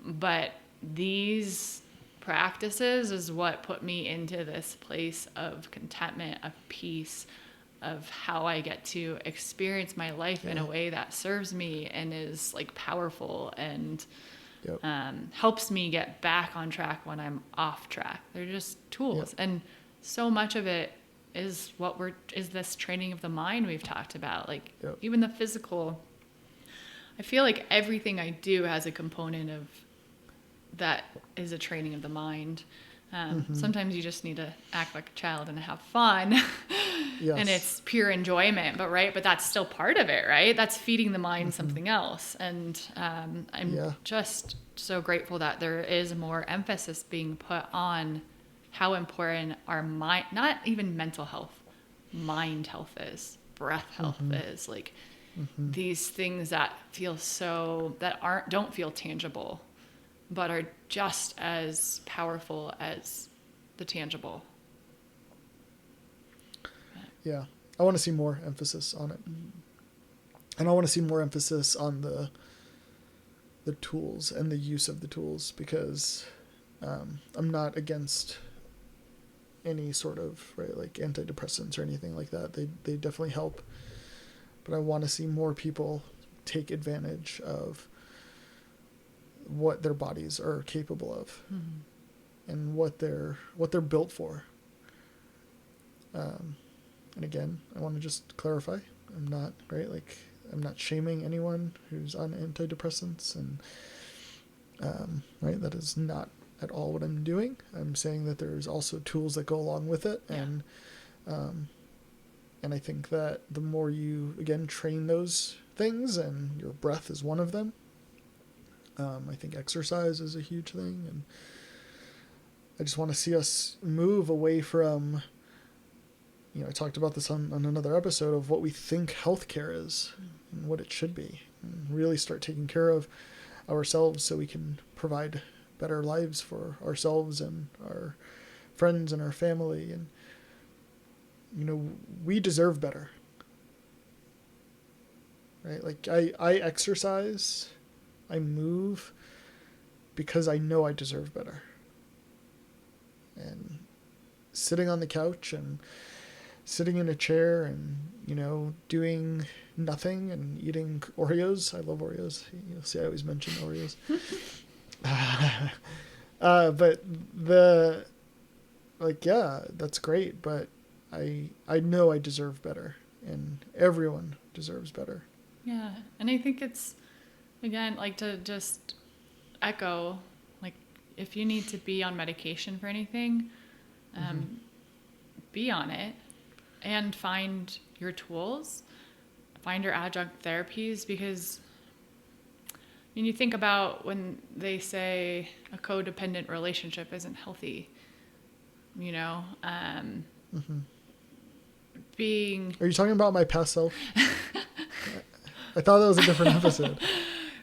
but these practices is what put me into this place of contentment, of peace, of how I get to experience my life in a way that serves me and is like powerful and helps me get back on track when I'm off track. They're just tools. And so much of it is is this training of the mind we've talked about. Like even the physical, I feel like everything I do has a component of that is a training of the mind. Sometimes you just need to act like a child and have fun. And it's pure enjoyment, but that's still part of it, right? That's feeding the mind something else. And I'm just so grateful that there is more emphasis being put on how important our mind, not even mental health, mind health is, breath health is, like these things that feel don't feel tangible, but are just as powerful as the tangible. Yeah. I want to see more emphasis on it. And I want to see more emphasis on the tools and the use of the tools, because I'm not against any sort of, right, like antidepressants or anything like that. They definitely help. But I want to see more people take advantage of what their bodies are capable of. and what they're built for. And again, I want to just clarify, I'm not I'm not shaming anyone who's on antidepressants, and that is not at all what I'm doing. I'm saying that there's also tools that go along with it, and I think that the more you, again, train those things, and your breath is one of them. I think exercise is a huge thing, and I just want to see us move away from, I talked about this on another episode, of what we think healthcare is and what it should be, and really start taking care of ourselves so we can provide better lives for ourselves and our friends and our family. And, we deserve better, right? Like I exercise, I move because I know I deserve better. And sitting on the couch and sitting in a chair and, doing nothing and eating Oreos. I love Oreos. You'll see I always mention Oreos. But that's great, but I know I deserve better, and everyone deserves better. Yeah. And I think it's, again, like, to just echo, like, if you need to be on medication for anything, be on it, and find your tools, find your adjunct therapies, because when you think about when they say a codependent relationship isn't healthy, being... Are you talking about my past self? I thought that was a different episode.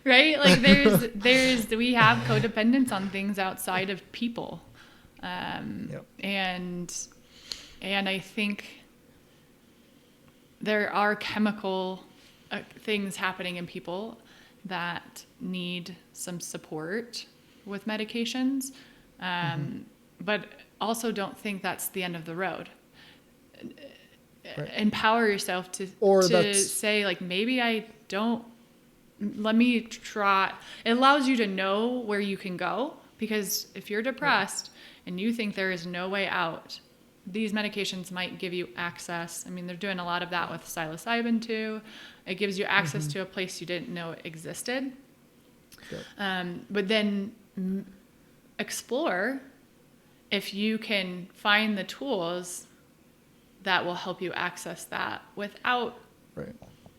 Right? Like, we have codependence on things outside of people. Yep. And I think there are chemical things happening in people that need some support with medications, but also don't think that's the end of the road. Right. Empower yourself to say, like, maybe I don't, let me try. It allows you to know where you can go, because if you're depressed and you think there is no way out, these medications might give you access. I mean, they're doing a lot of that with psilocybin too. It gives you access to a place you didn't know existed. Yep. But then explore if you can find the tools that will help you access that without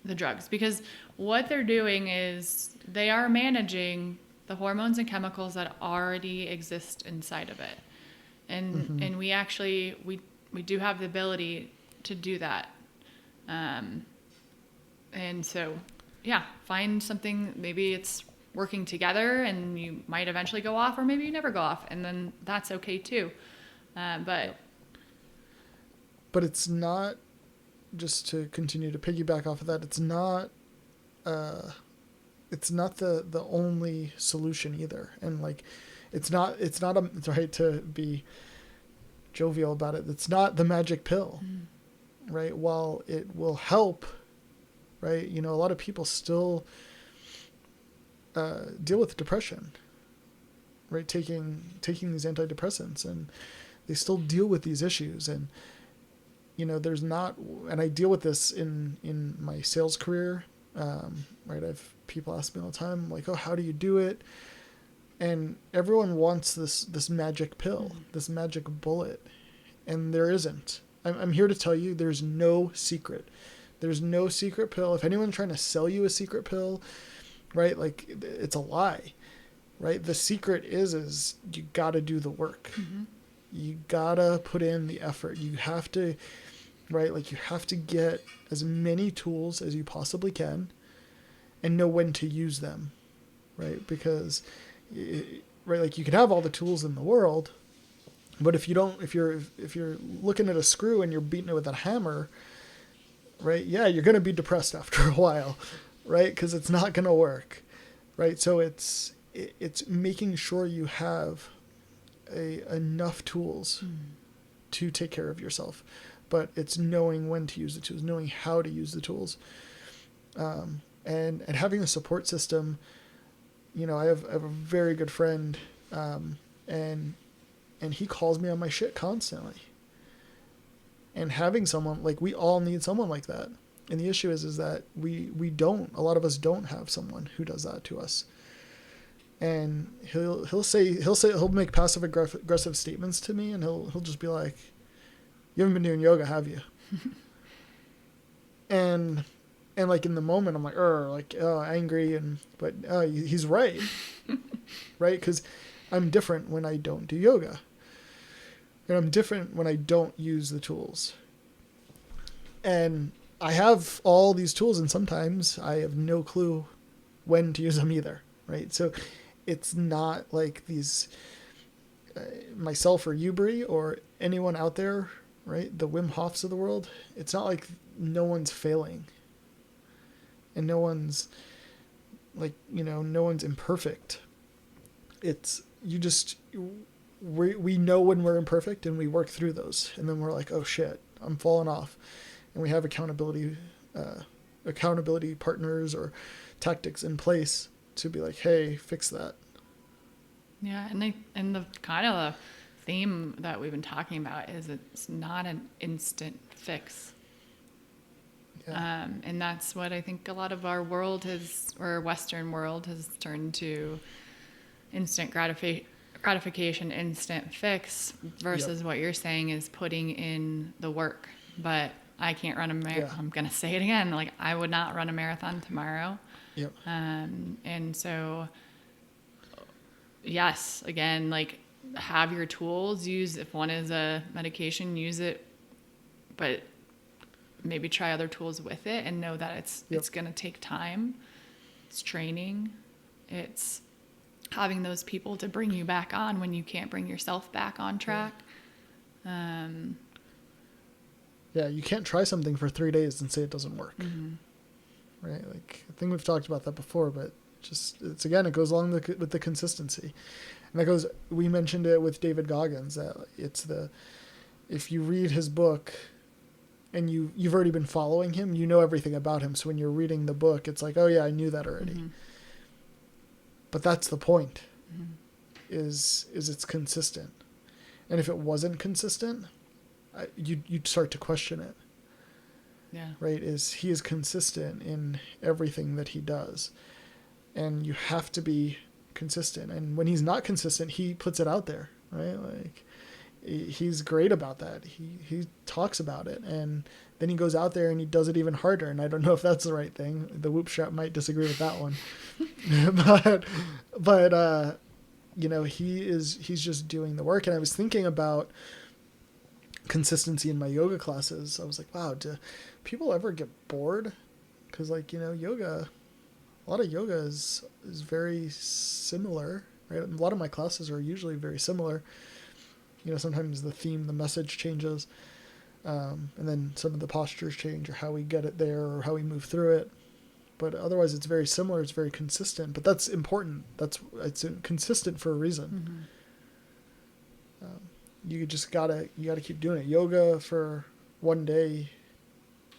the drugs. Because what they're doing is they are managing the hormones and chemicals that already exist inside of it. And we actually, we do have the ability to do that. And so, find something, maybe it's working together and you might eventually go off, or maybe you never go off, and then that's okay too. But it's not, just to continue to piggyback off of that, it's not the only solution either. And like, it's right to be jovial about it. It's not the magic pill, right? While it will help, right? A lot of people still deal with depression, right? Taking these antidepressants, and they still deal with these issues. And, there's not, and I deal with this in my sales career, right? I've people ask me all the time, like, oh, how do you do it? And everyone wants this magic pill, this magic bullet, and there isn't. I'm here to tell you, there's no secret. There's no secret pill. If anyone's trying to sell you a secret pill, right, like, it's a lie, right? The secret is you got to do the work. You got to put in the effort. You have to, right, like, you have to get as many tools as you possibly can and know when to use them, right? Because, right, like, you can have all the tools in the world, but if you're looking at a screw and you're beating it with a hammer, right, you're going to be depressed after a while, right? Because it's not going to work, right? So it's making sure you have enough tools to take care of yourself, but it's knowing when to use the tools, knowing how to use the tools, and having a support system. I have a very good friend, and and he calls me on my shit constantly. And having someone, like, we all need someone like that. And the issue is that we don't, a lot of us don't have someone who does that to us. And he'll make passive aggressive statements to me, and he'll just be like, "You haven't been doing yoga, have you?" and like in the moment I'm like, angry, but he's right. Right? Because I'm different when I don't do yoga. And I'm different when I don't use the tools. And I have all these tools, and sometimes I have no clue when to use them either, right? So it's not like these, myself or you, Bree, or anyone out there, right? The Wim Hofs of the world. It's not like no one's failing. And no one's no one's imperfect. It's, we know when we're imperfect, and we work through those. And then we're like, oh shit, I'm falling off. And we have accountability partners or tactics in place to be like, hey, fix that. Yeah, and the kind of the theme that we've been talking about is it's not an instant fix. Yeah. And that's what I think a lot of our world or Western world has turned to: instant gratification, instant fix, versus what you're saying is putting in the work. But I can't run a marathon. I'm going to say it again. Like, I would not run a marathon tomorrow. Yep. And so, yes, again, like, have your tools. If one is a medication, use it, but maybe try other tools with it, and know that it's going to take time. It's training. It's having those people to bring you back on when you can't bring yourself back on track. Yeah, you can't try something for 3 days and say it doesn't work. Mm-hmm. Right? Like, I think we've talked about that before, but it goes along with the consistency. And we mentioned it with David Goggins, that if you read his book and you've already been following him, you know everything about him. So when you're reading the book, it's like, oh yeah, I knew that already. Mm-hmm. But that's the point, is it's consistent. And if it wasn't consistent, you'd start to question it. Yeah. Right? He is consistent in everything that he does. And you have to be consistent. And when he's not consistent, he puts it out there, right? Like, he's great about that. He talks about it, and then he goes out there and he does it even harder. And I don't know if that's the right thing. The Whoop Strap might disagree with that one. but he's just doing the work. And I was thinking about consistency in my yoga classes. I was like, wow, do people ever get bored? Because, like, yoga, a lot of yoga is very similar, right? A lot of my classes are usually very similar. Sometimes the theme, the message changes, and then some of the postures change, or how we get it there, or how we move through it. But otherwise, it's very similar. It's very consistent. But that's important. It's consistent for a reason. Mm-hmm. You gotta keep doing it. Yoga for one day,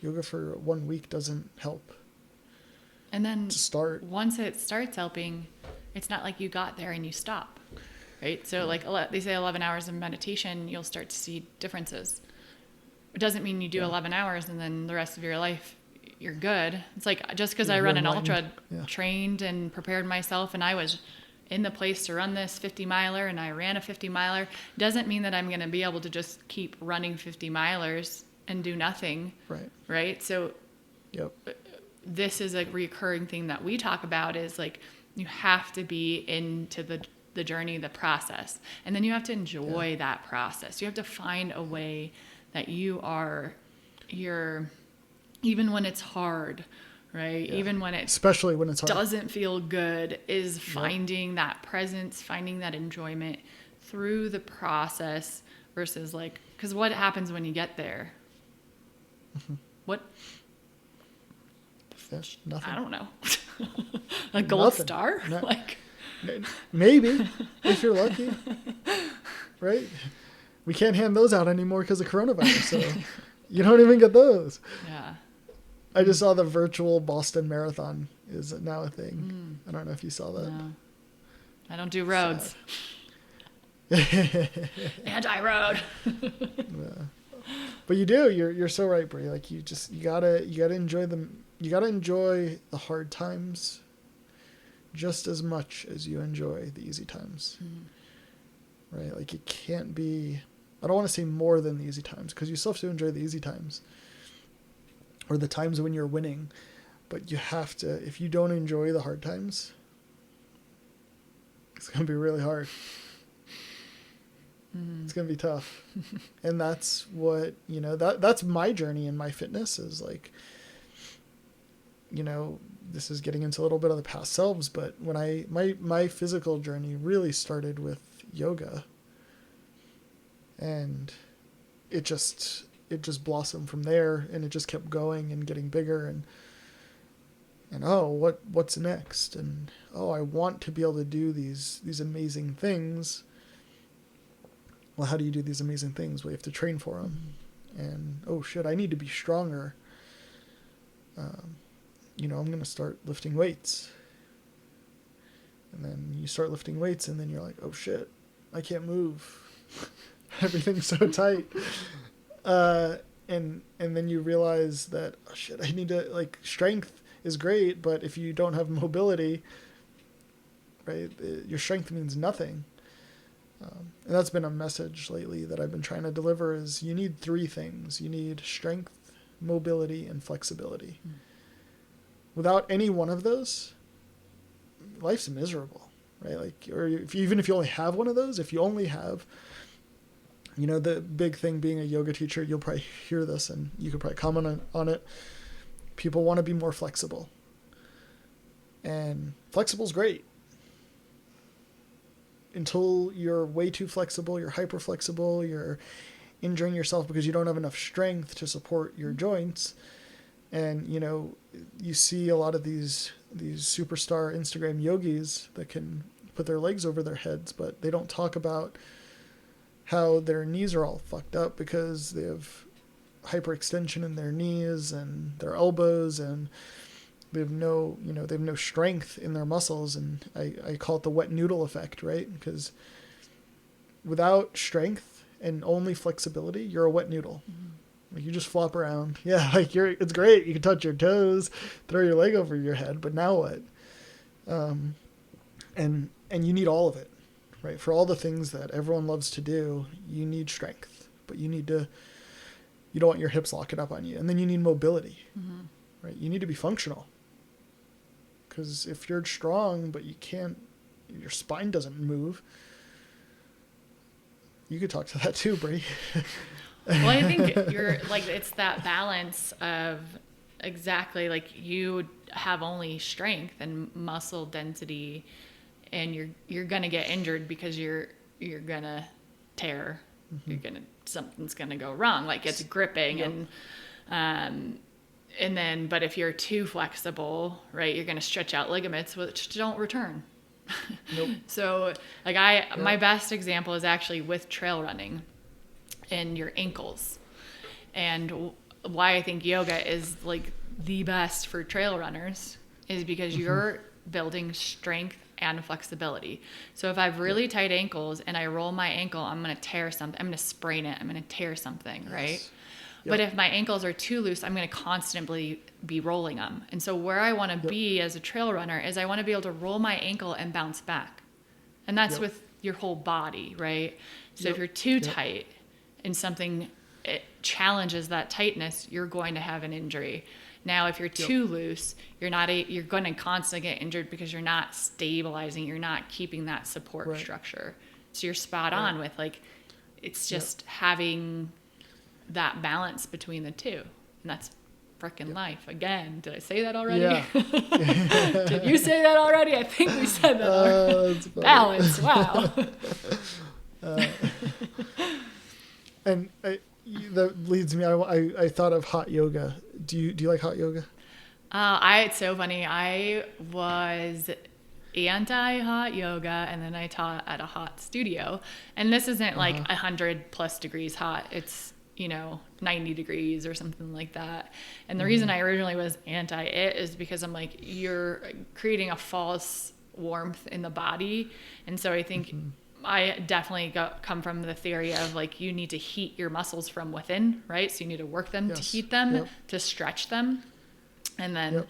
yoga for 1 week doesn't help. And then to start, once it starts helping, it's not like you got there and you stop, right? So like they say 11 hours of meditation, you'll start to see differences. It doesn't mean you do 11 hours and then the rest of your life you're good. It's like, just because I run an ultra, trained and prepared myself, and I was in the place to run this 50 miler and I ran a 50 miler, doesn't mean that I'm going to be able to just keep running 50 milers and do nothing. Right. So this is a recurring thing that we talk about, is like, you have to be into the journey, the process, and then you have to enjoy that process. You have to find a way that you're, even when it's hard, right? Yeah. Even when especially when it's hard, doesn't feel good, is finding that presence, finding that enjoyment through the process, versus like, because what happens when you get there? Mm-hmm. What? Fish? Nothing. I don't know. A gold star? No. Like, maybe if you're lucky, right? We can't hand those out anymore because of coronavirus, so you don't even get those. Yeah. I just saw the virtual Boston Marathon is now a thing. I don't know if you saw that. No. I don't do roads. Anti-road. Yeah. But you do. You're so right, Brie. Like you gotta enjoy them. You gotta enjoy the hard times just as much as you enjoy the easy times. Right? Like it can't be. I don't want to say more than the easy times, because you still have to enjoy the easy times or the times when you're winning. But you have to. If you don't enjoy the hard times, it's gonna be really hard. It's going to be tough. And that's what, that's my journey in my fitness is like, this is getting into a little bit of the past selves, but when my physical journey really started with yoga, and it just blossomed from there, and it just kept going and getting bigger, and what's next? And I want to be able to do these amazing things. Well, how do you do these amazing things? Well, you have to train for them. And, I need to be stronger. I'm going to start lifting weights. And then you start lifting weights, and then you're like, oh, shit, I can't move. Everything's so tight. And then you realize that, oh, shit, I need to, like, strength is great, but if you don't have mobility, right, your strength means nothing. And that's been a message lately that I've been trying to deliver is you need 3 things. You need strength, mobility, and flexibility. Without any one of those, life's miserable, right? Like, or even if you only have one of those, if you only have, the big thing being a yoga teacher, you'll probably hear this and you could probably comment on it. People want to be more flexible. And flexible's great. Until you're way too flexible, you're hyper flexible, you're injuring yourself because you don't have enough strength to support your joints. And, you see a lot of these superstar Instagram yogis that can put their legs over their heads, but they don't talk about how their knees are all fucked up because they have hyperextension in their knees and their elbows, and they have no strength in their muscles. And I call it the wet noodle effect, right? Because without strength and only flexibility, you're a wet noodle. Like you just flop around. Yeah, like it's great. You can touch your toes, throw your leg over your head, but now what? And you need all of it, right? For all the things that everyone loves to do, you need strength, but you don't want your hips locking up on you. And then you need mobility, right? You need to be functional. Because if you're strong, but your spine doesn't move, you could talk to that too, Brie. Well, I think it's that balance of exactly like you have only strength and muscle density, and you're gonna get injured because you're gonna tear, something's gonna go wrong, like it's gripping. And then, but if you're too flexible, right, you're going to stretch out ligaments, which don't return. Nope. So my best example is actually with trail running and your ankles. And why I think yoga is like the best for trail runners is because you're building strength and flexibility. So if I have really tight ankles and I roll my ankle, I'm going to tear something. I'm going to sprain it. I'm going to tear something, right? Yep. But if my ankles are too loose, I'm going to constantly be rolling them. And so where I want to be as a trail runner is I want to be able to roll my ankle and bounce back. And that's with your whole body, right? So if you're too tight and it challenges that tightness, you're going to have an injury. Now, if you're too loose, you're going to constantly get injured because you're not stabilizing. You're not keeping that support structure. So you're spot on with it's just having that balance between the two. And that's freaking life. Again, did I say that already? Yeah. Did you say that already? I think we said that already. Balance. Wow. And that leads me, I thought of hot yoga. Do you like hot yoga? It's so funny. I was anti-hot yoga, and then I taught at a hot studio. And this isn't like 100+ degrees hot. It's 90 degrees or something like that. And the reason I originally was anti it is because I'm like, you're creating a false warmth in the body. And so I think I definitely come from the theory of like you need to heat your muscles from within, right? So you need to work them to heat them, to stretch them. And then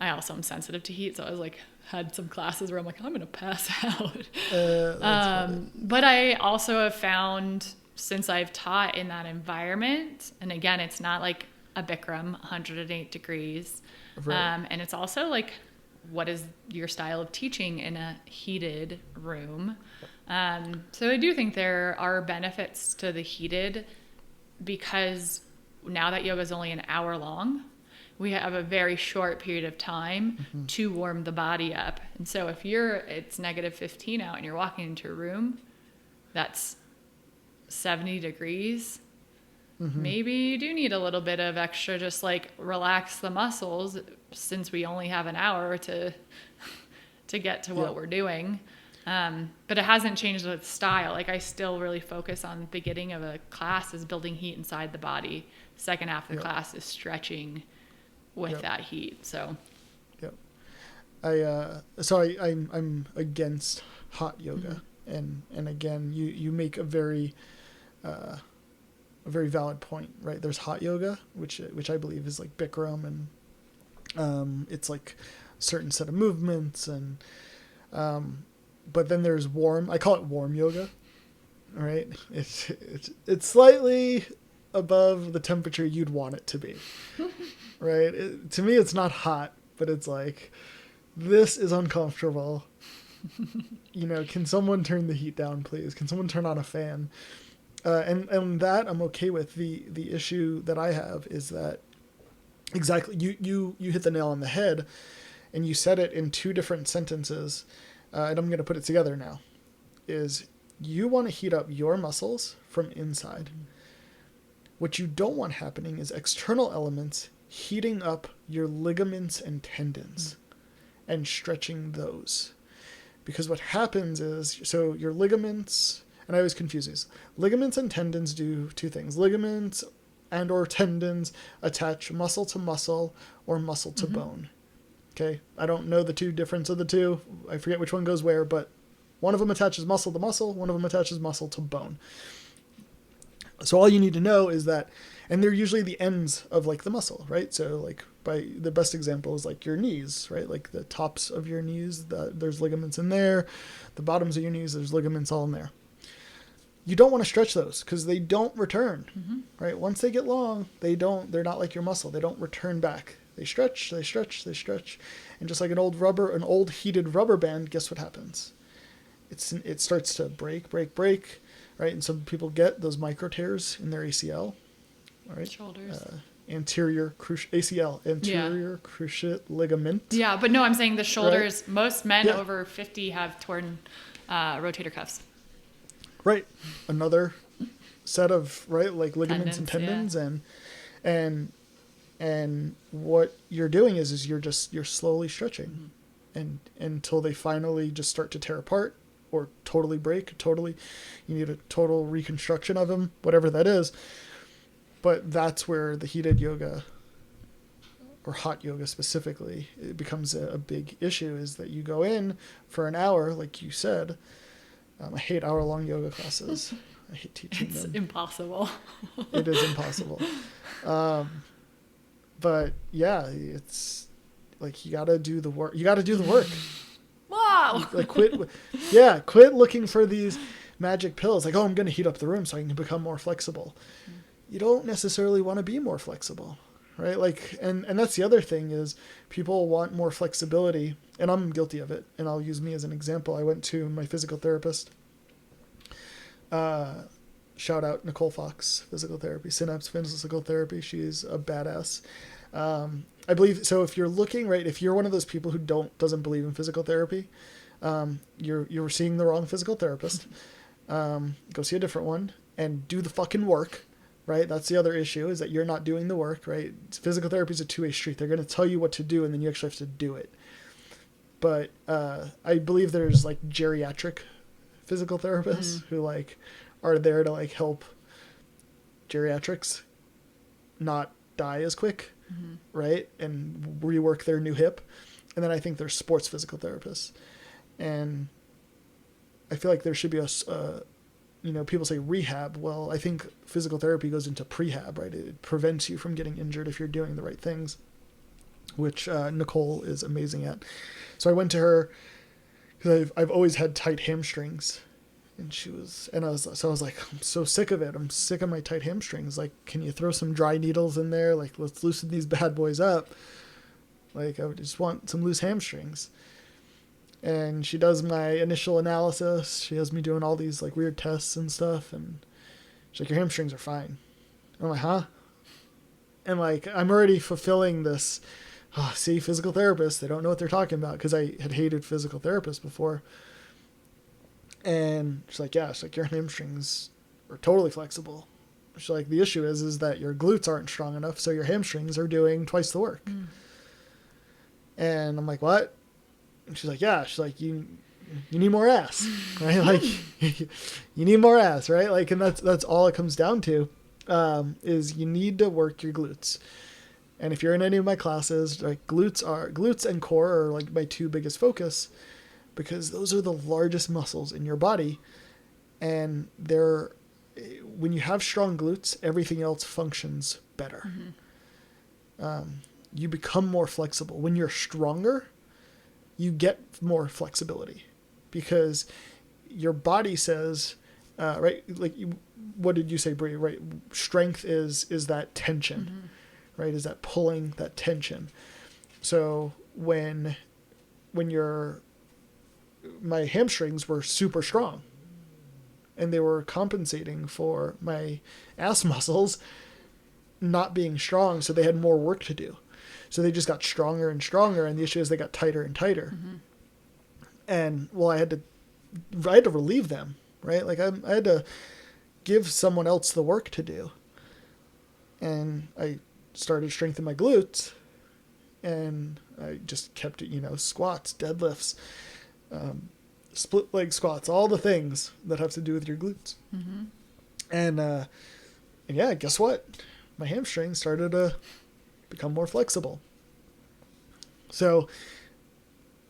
I also am sensitive to heat. So I was like, had some classes where I'm like, I'm going to pass out. But I also have found since I've taught in that environment, and again, it's not like a Bikram, 108 degrees. Right. And it's also like, what is your style of teaching in a heated room? So I do think there are benefits to the heated because now that yoga is only an hour long, we have a very short period of time to warm the body up. And so if it's negative 15 out and you're walking into a room that's 70 degrees, maybe you do need a little bit of extra, just like relax the muscles since we only have an hour to get to what we're doing. But it hasn't changed the style. Like I still really focus on the beginning of a class is building heat inside the body. Second half of the class is stretching with that heat. So, I'm against hot yoga, and again, you make a very valid point, right? There's hot yoga, which I believe is like Bikram, and it's like a certain set of movements, and but then there's warm. I call it warm yoga, right? It's slightly above the temperature you'd want it to be, right? To me, it's not hot, but it's like, this is uncomfortable. Can someone turn the heat down, please? Can someone turn on a fan? And that I'm okay with. The issue that I have is that exactly you hit the nail on the head, and you said it in two different sentences, and I'm going to put it together now. Is you want to heat up your muscles from inside. What you don't want happening is external elements heating up your ligaments and tendons and stretching those. Because what happens is, so your ligaments, and I always confuse these, ligaments and tendons do two things. Ligaments and or tendons attach muscle to muscle or muscle to bone. Okay? I don't know the difference of the two. I forget which one goes where, but one of them attaches muscle to muscle, one of them attaches muscle to bone. So all you need to know is that, and they're usually the ends of like the muscle, right? So like the best example is like your knees, right? Like the tops of your knees, there's ligaments in there. The bottoms of your knees, there's ligaments all in there. You don't want to stretch those because they don't return, right? Once they get long, they're not like your muscle. They don't return back. They stretch. And just like an old heated rubber band, guess what happens? It starts to break, right? And some people get those micro tears in their ACL, right? Shoulders. Anterior cruciate ligament. Yeah, but no, I'm saying the shoulders. Right? Most men over 50 have torn rotator cuffs. Right. Another set of like ligaments and tendons, and what you're doing is you're slowly stretching, and until they finally just start to tear apart or totally break. You need a total reconstruction of them, whatever that is. But that's where the heated yoga, or hot yoga specifically, it becomes a big issue, is that you go in for an hour, like you said. I hate hour-long yoga classes. I hate teaching them. It's impossible. It is impossible. But yeah, it's like you got to do the work. Wow. Like quit looking for these magic pills. Like, oh, I'm going to heat up the room so I can become more flexible. You don't necessarily want to be more flexible, right? Like, and that's the other thing is people want more flexibility, and I'm guilty of it. And I'll use me as an example. I went to my physical therapist. Shout out Nicole Fox, physical therapy, Synapse Physical Therapy. She's a badass. I believe so. If you're looking, right, if you're one of those people who doesn't believe in physical therapy, you're seeing the wrong physical therapist. Go see a different one and do the fucking work. Right? That's the other issue, is that you're not doing the work, right? Physical therapy is a two-way street. They're going to tell you what to do, and then you actually have to do it. But I believe there's like geriatric physical therapists who like are there to like help geriatrics not die as quick, right? And rework their new hip. And then I think there's sports physical therapists. And I feel like there should be people say rehab. Well, I think physical therapy goes into prehab, right? It prevents you from getting injured if you're doing the right things, which Nicole is amazing at. So I went to her because I've always had tight hamstrings, and I was like, I'm so sick of it. I'm sick of my tight hamstrings. Like, can you throw some dry needles in there? Like, let's loosen these bad boys up. Like, I would just want some loose hamstrings. And she does my initial analysis. She has me doing all these like weird tests and stuff. And she's like, your hamstrings are fine. I'm like, huh? And like, I'm already fulfilling this, see, physical therapists, they don't know what they're talking about, because I had hated physical therapists before. And she's like, yeah, she's like, your hamstrings are totally flexible. She's like, the issue is that your glutes aren't strong enough, so your hamstrings are doing twice the work. Mm. And I'm like, what? And she's like, yeah. She's like, you need more ass, right? Like, you need more ass, right? Like, and that's all it comes down to, is you need to work your glutes. And if you're in any of my classes, like glutes and core are like my two biggest focus, because those are the largest muscles in your body. And when you have strong glutes, everything else functions better. Mm-hmm. You become more flexible. When you're stronger, you get more flexibility, because your body says, right? Like, what did you say, Brie? Right? Strength is that tension, mm-hmm. right? Is that pulling, that tension. So when my hamstrings were super strong, and they were compensating for my ass muscles not being strong, so they had more work to do. So they just got stronger and stronger, and the issue is they got tighter and tighter. Mm-hmm. And well, I had to relieve them, right? Like, I had to give someone else the work to do. And I started strengthening my glutes, and I just kept it, squats, deadlifts, split leg squats, all the things that have to do with your glutes. Mm-hmm. And yeah, guess what? My hamstrings started to become more flexible. So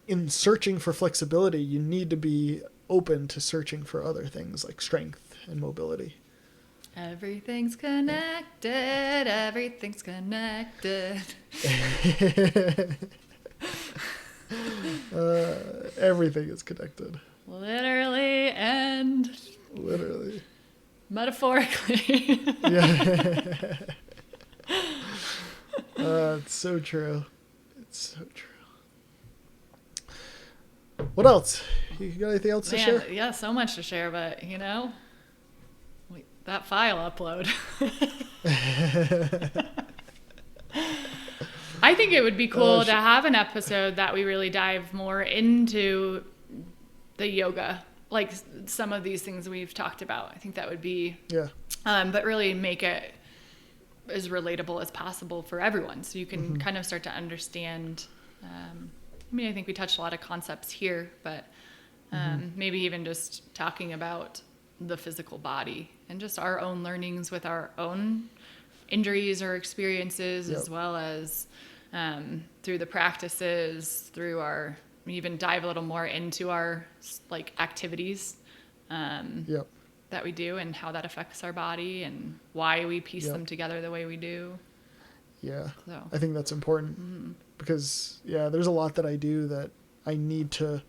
in searching for flexibility, you need to be open to searching for other things like strength and mobility. Everything's connected. Everything's connected. Everything is connected. Literally and metaphorically. Yeah. It's so true. It's so true. What else? You got anything else to share? Yeah, so much to share, but that file upload. I think it would be cool to have an episode that we really dive more into the yoga, like some of these things we've talked about. I think that would be, but really make it as relatable as possible for everyone, so you can mm-hmm. kind of start to understand. I think we touched a lot of concepts here, but mm-hmm. maybe even just talking about the physical body and just our own learnings with our own injuries or experiences, as well as through the practices, even dive a little more into our like activities that we do and how that affects our body and why we piece them together the way we do. Yeah, so. I think that's important mm-hmm. because there's a lot that I do that I need to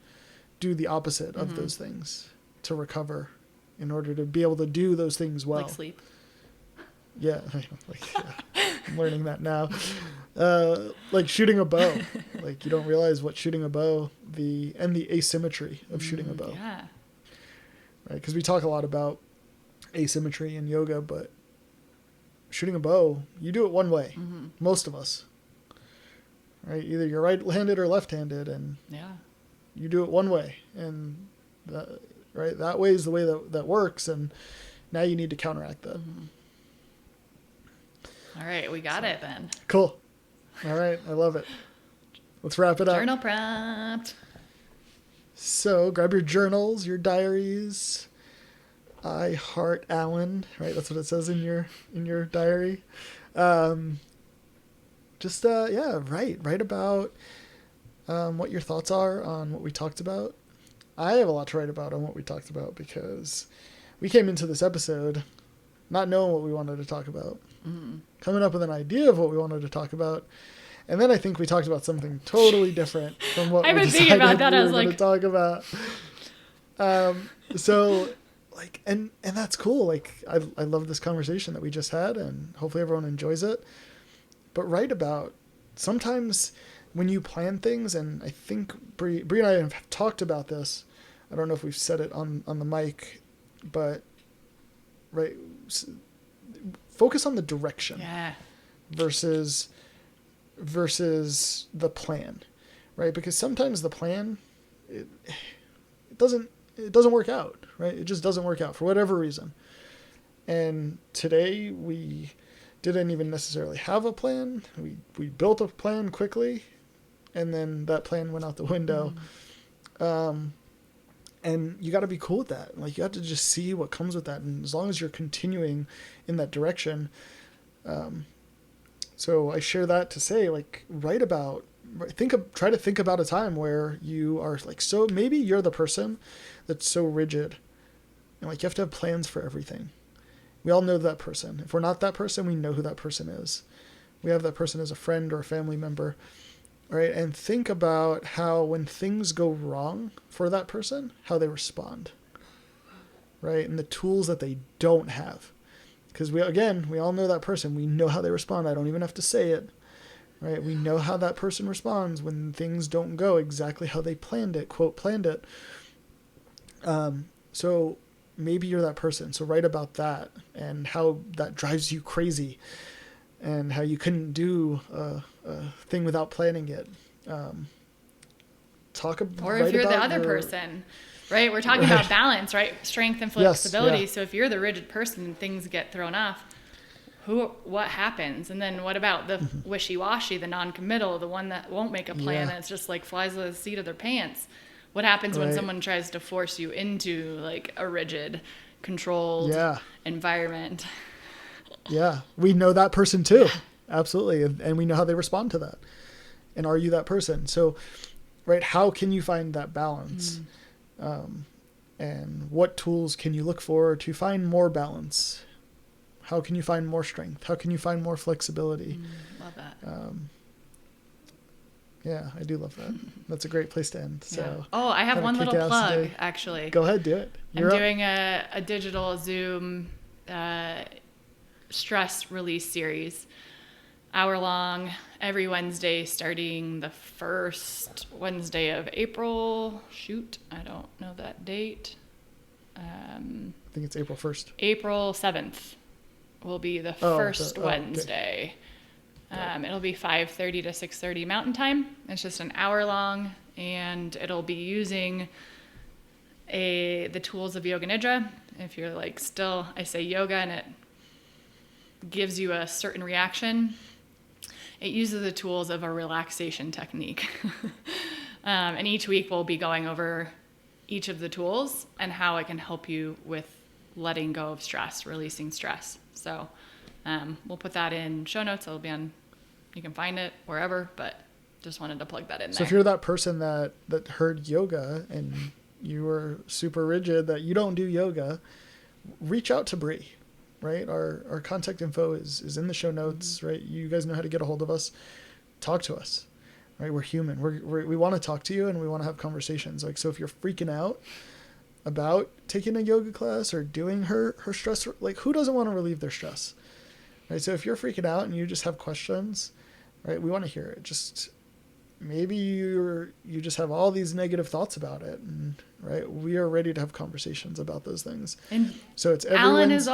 do the opposite of mm-hmm. those things to recover in order to be able to do those things well. Like sleep. Yeah, I'm learning that now. Like shooting a bow. Like, you don't realize what shooting a bow, the asymmetry of shooting a bow. Yeah. Right? Because we talk a lot about asymmetry in yoga, but shooting a bow, you do it one way. Mm-hmm. Most of us. Right? Either you're right-handed or left-handed, and you do it one way. And that way is the way that works, and now you need to counteract that. Mm-hmm. All right, we got it then. Cool. All right, I love it. Let's wrap it up. Journal prompt. So grab your journals, your diaries. I heart Alan, right? That's what it says in your diary. Write about what your thoughts are on what we talked about. I have a lot to write about on what we talked about, because we came into this episode not knowing what we wanted to talk about, coming up with an idea of what we wanted to talk about, and then I think we talked about something totally different from what we decided about that. We were going to talk about. So, like, and that's cool. Like, I love this conversation that we just had, and hopefully everyone enjoys it. But write about, sometimes when you plan things, and I think Bree and I have talked about this. I don't know if we've said it on the mic, but right, focus on the direction versus the plan, right? Because sometimes the plan, it doesn't work out, right? It just doesn't work out for whatever reason. And today we didn't even necessarily have a plan. We built a plan quickly, and then that plan went out the window. And you got to be cool with that. Like, you have to just see what comes with that. And as long as you're continuing in that direction. So I share that to say, like, try to think about a time where you are like, so maybe you're the person that's so rigid, and like, you have to have plans for everything. We all know that person. If we're not that person, we know who that person is. We have that person as a friend or a family member. Right, and think about how when things go wrong for that person, how they respond. Right, and the tools that they don't have. Because we all know that person. We know how they respond. I don't even have to say it. Right, we know how that person responds when things don't go exactly how they planned it, quote, planned it. So maybe you're that person. So write about that and how that drives you crazy, and how you couldn't do a thing without planning it. Or if you're the other person, right? We're talking about balance, right? Strength and flexibility. Yes, So if you're the rigid person and things get thrown off, what happens? And then what about the wishy-washy, the non-committal, the one that won't make a plan and it's just like flies by the seat of their pants? What happens when someone tries to force you into like a rigid, controlled environment? Yeah, we know that person too. Absolutely. And we know how they respond to that. And are you that person? So, right, how can you find that balance? And what tools can you look for to find more balance? How can you find more strength? How can you find more flexibility? Love that. Yeah, I do love that. That's a great place to end. So, I have one little plug, actually. Go ahead, do it. I'm doing a digital Zoom stress release series, hour-long, every Wednesday, starting the first Wednesday of April. I don't know that date. I think it's April 1st. April 7th will be the first Wednesday. Okay. It'll be 5:30 to 6:30 Mountain Time. It's just an hour long, and it'll be using the tools of Yoga Nidra. If you're like I say yoga and it gives you a certain reaction, it uses the tools of a relaxation technique. And each week we'll be going over each of the tools and how it can help you with letting go of stress, releasing stress. So we'll put that in show notes. It'll be on, you can find it wherever, but just wanted to plug that in there. So if you're that person that heard yoga and you were super rigid, that you don't do yoga, reach out to Bree. Right? Our contact info is in the show notes, right? You guys know how to get a hold of us. Talk to us, right? We're human. We want to talk to you, and we want to have conversations. Like, so if you're freaking out about taking a yoga class or doing her stress, like, who doesn't want to relieve their stress, right? So if you're freaking out and you just have questions, right? We want to hear it. Just maybe you just have all these negative thoughts about it, and right, we are ready to have conversations about those things. And so it's Alan is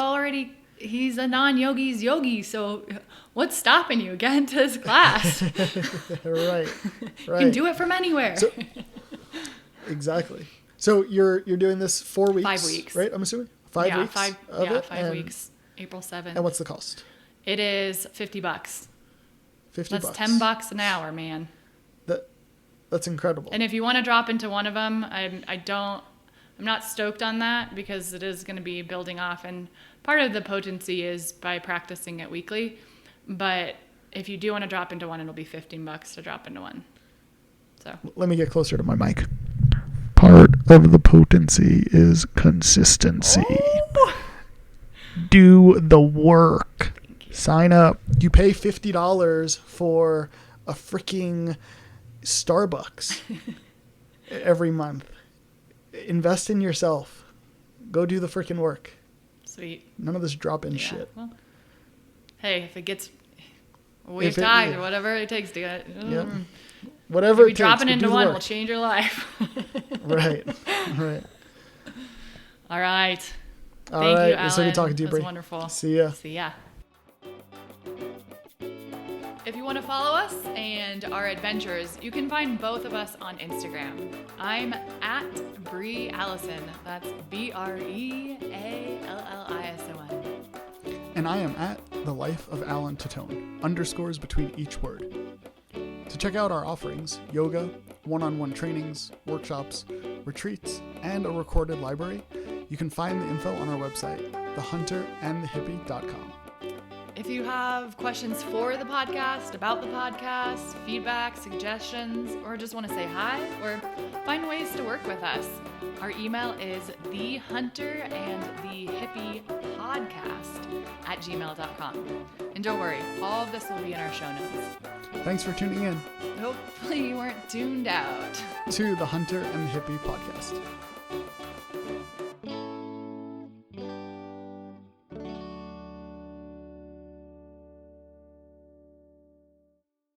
he's a non-yogi's yogi, so what's stopping you? Get into his class. right. You can do it from anywhere. So, exactly. So you're doing this 4 weeks? 5 weeks. Right, I'm assuming? 5 weeks? 5 weeks. April 7th. And what's the cost? It is $50. $50. That's $10 an hour, man. That's incredible. And if you want to drop into one of them, I'm not stoked on that, because it is going to be building off, and part of the potency is by practicing it weekly. But if you do want to drop into one, it'll be $15 to drop into one. So let me get closer to my mic. Part of the potency is consistency. Oh. Do the work. Sign up. You pay $50 for a freaking Starbucks every month. Invest in yourself. Go do the freaking work. Sweet. None of this drop-in shit. Well, hey, if it gets a wave tide or whatever it takes to get... Yep. Whatever it takes. Dropping into one will change your life. Right. All right. All Thank right. you, Alan. So good talking to you, That was Brie. wonderful. See ya. See ya. If you want to follow us and our adventures, you can find both of us on Instagram. I'm at Brie Allison. That's BreAllison. And I am at The Life of Alan Titone, underscores between each word. To check out our offerings, yoga, one-on-one trainings, workshops, retreats, and a recorded library, you can find the info on our website, thehunterandthehippie.com. If you have questions for the podcast, about the podcast, feedback, suggestions, or just want to say hi, or find ways to work with us, our email is thehunterandthehippie@gmail.com. And don't worry, all of this will be in our show notes. Thanks for tuning in Hopefully you weren't tuned out. to the Hunter and the Hippie podcast.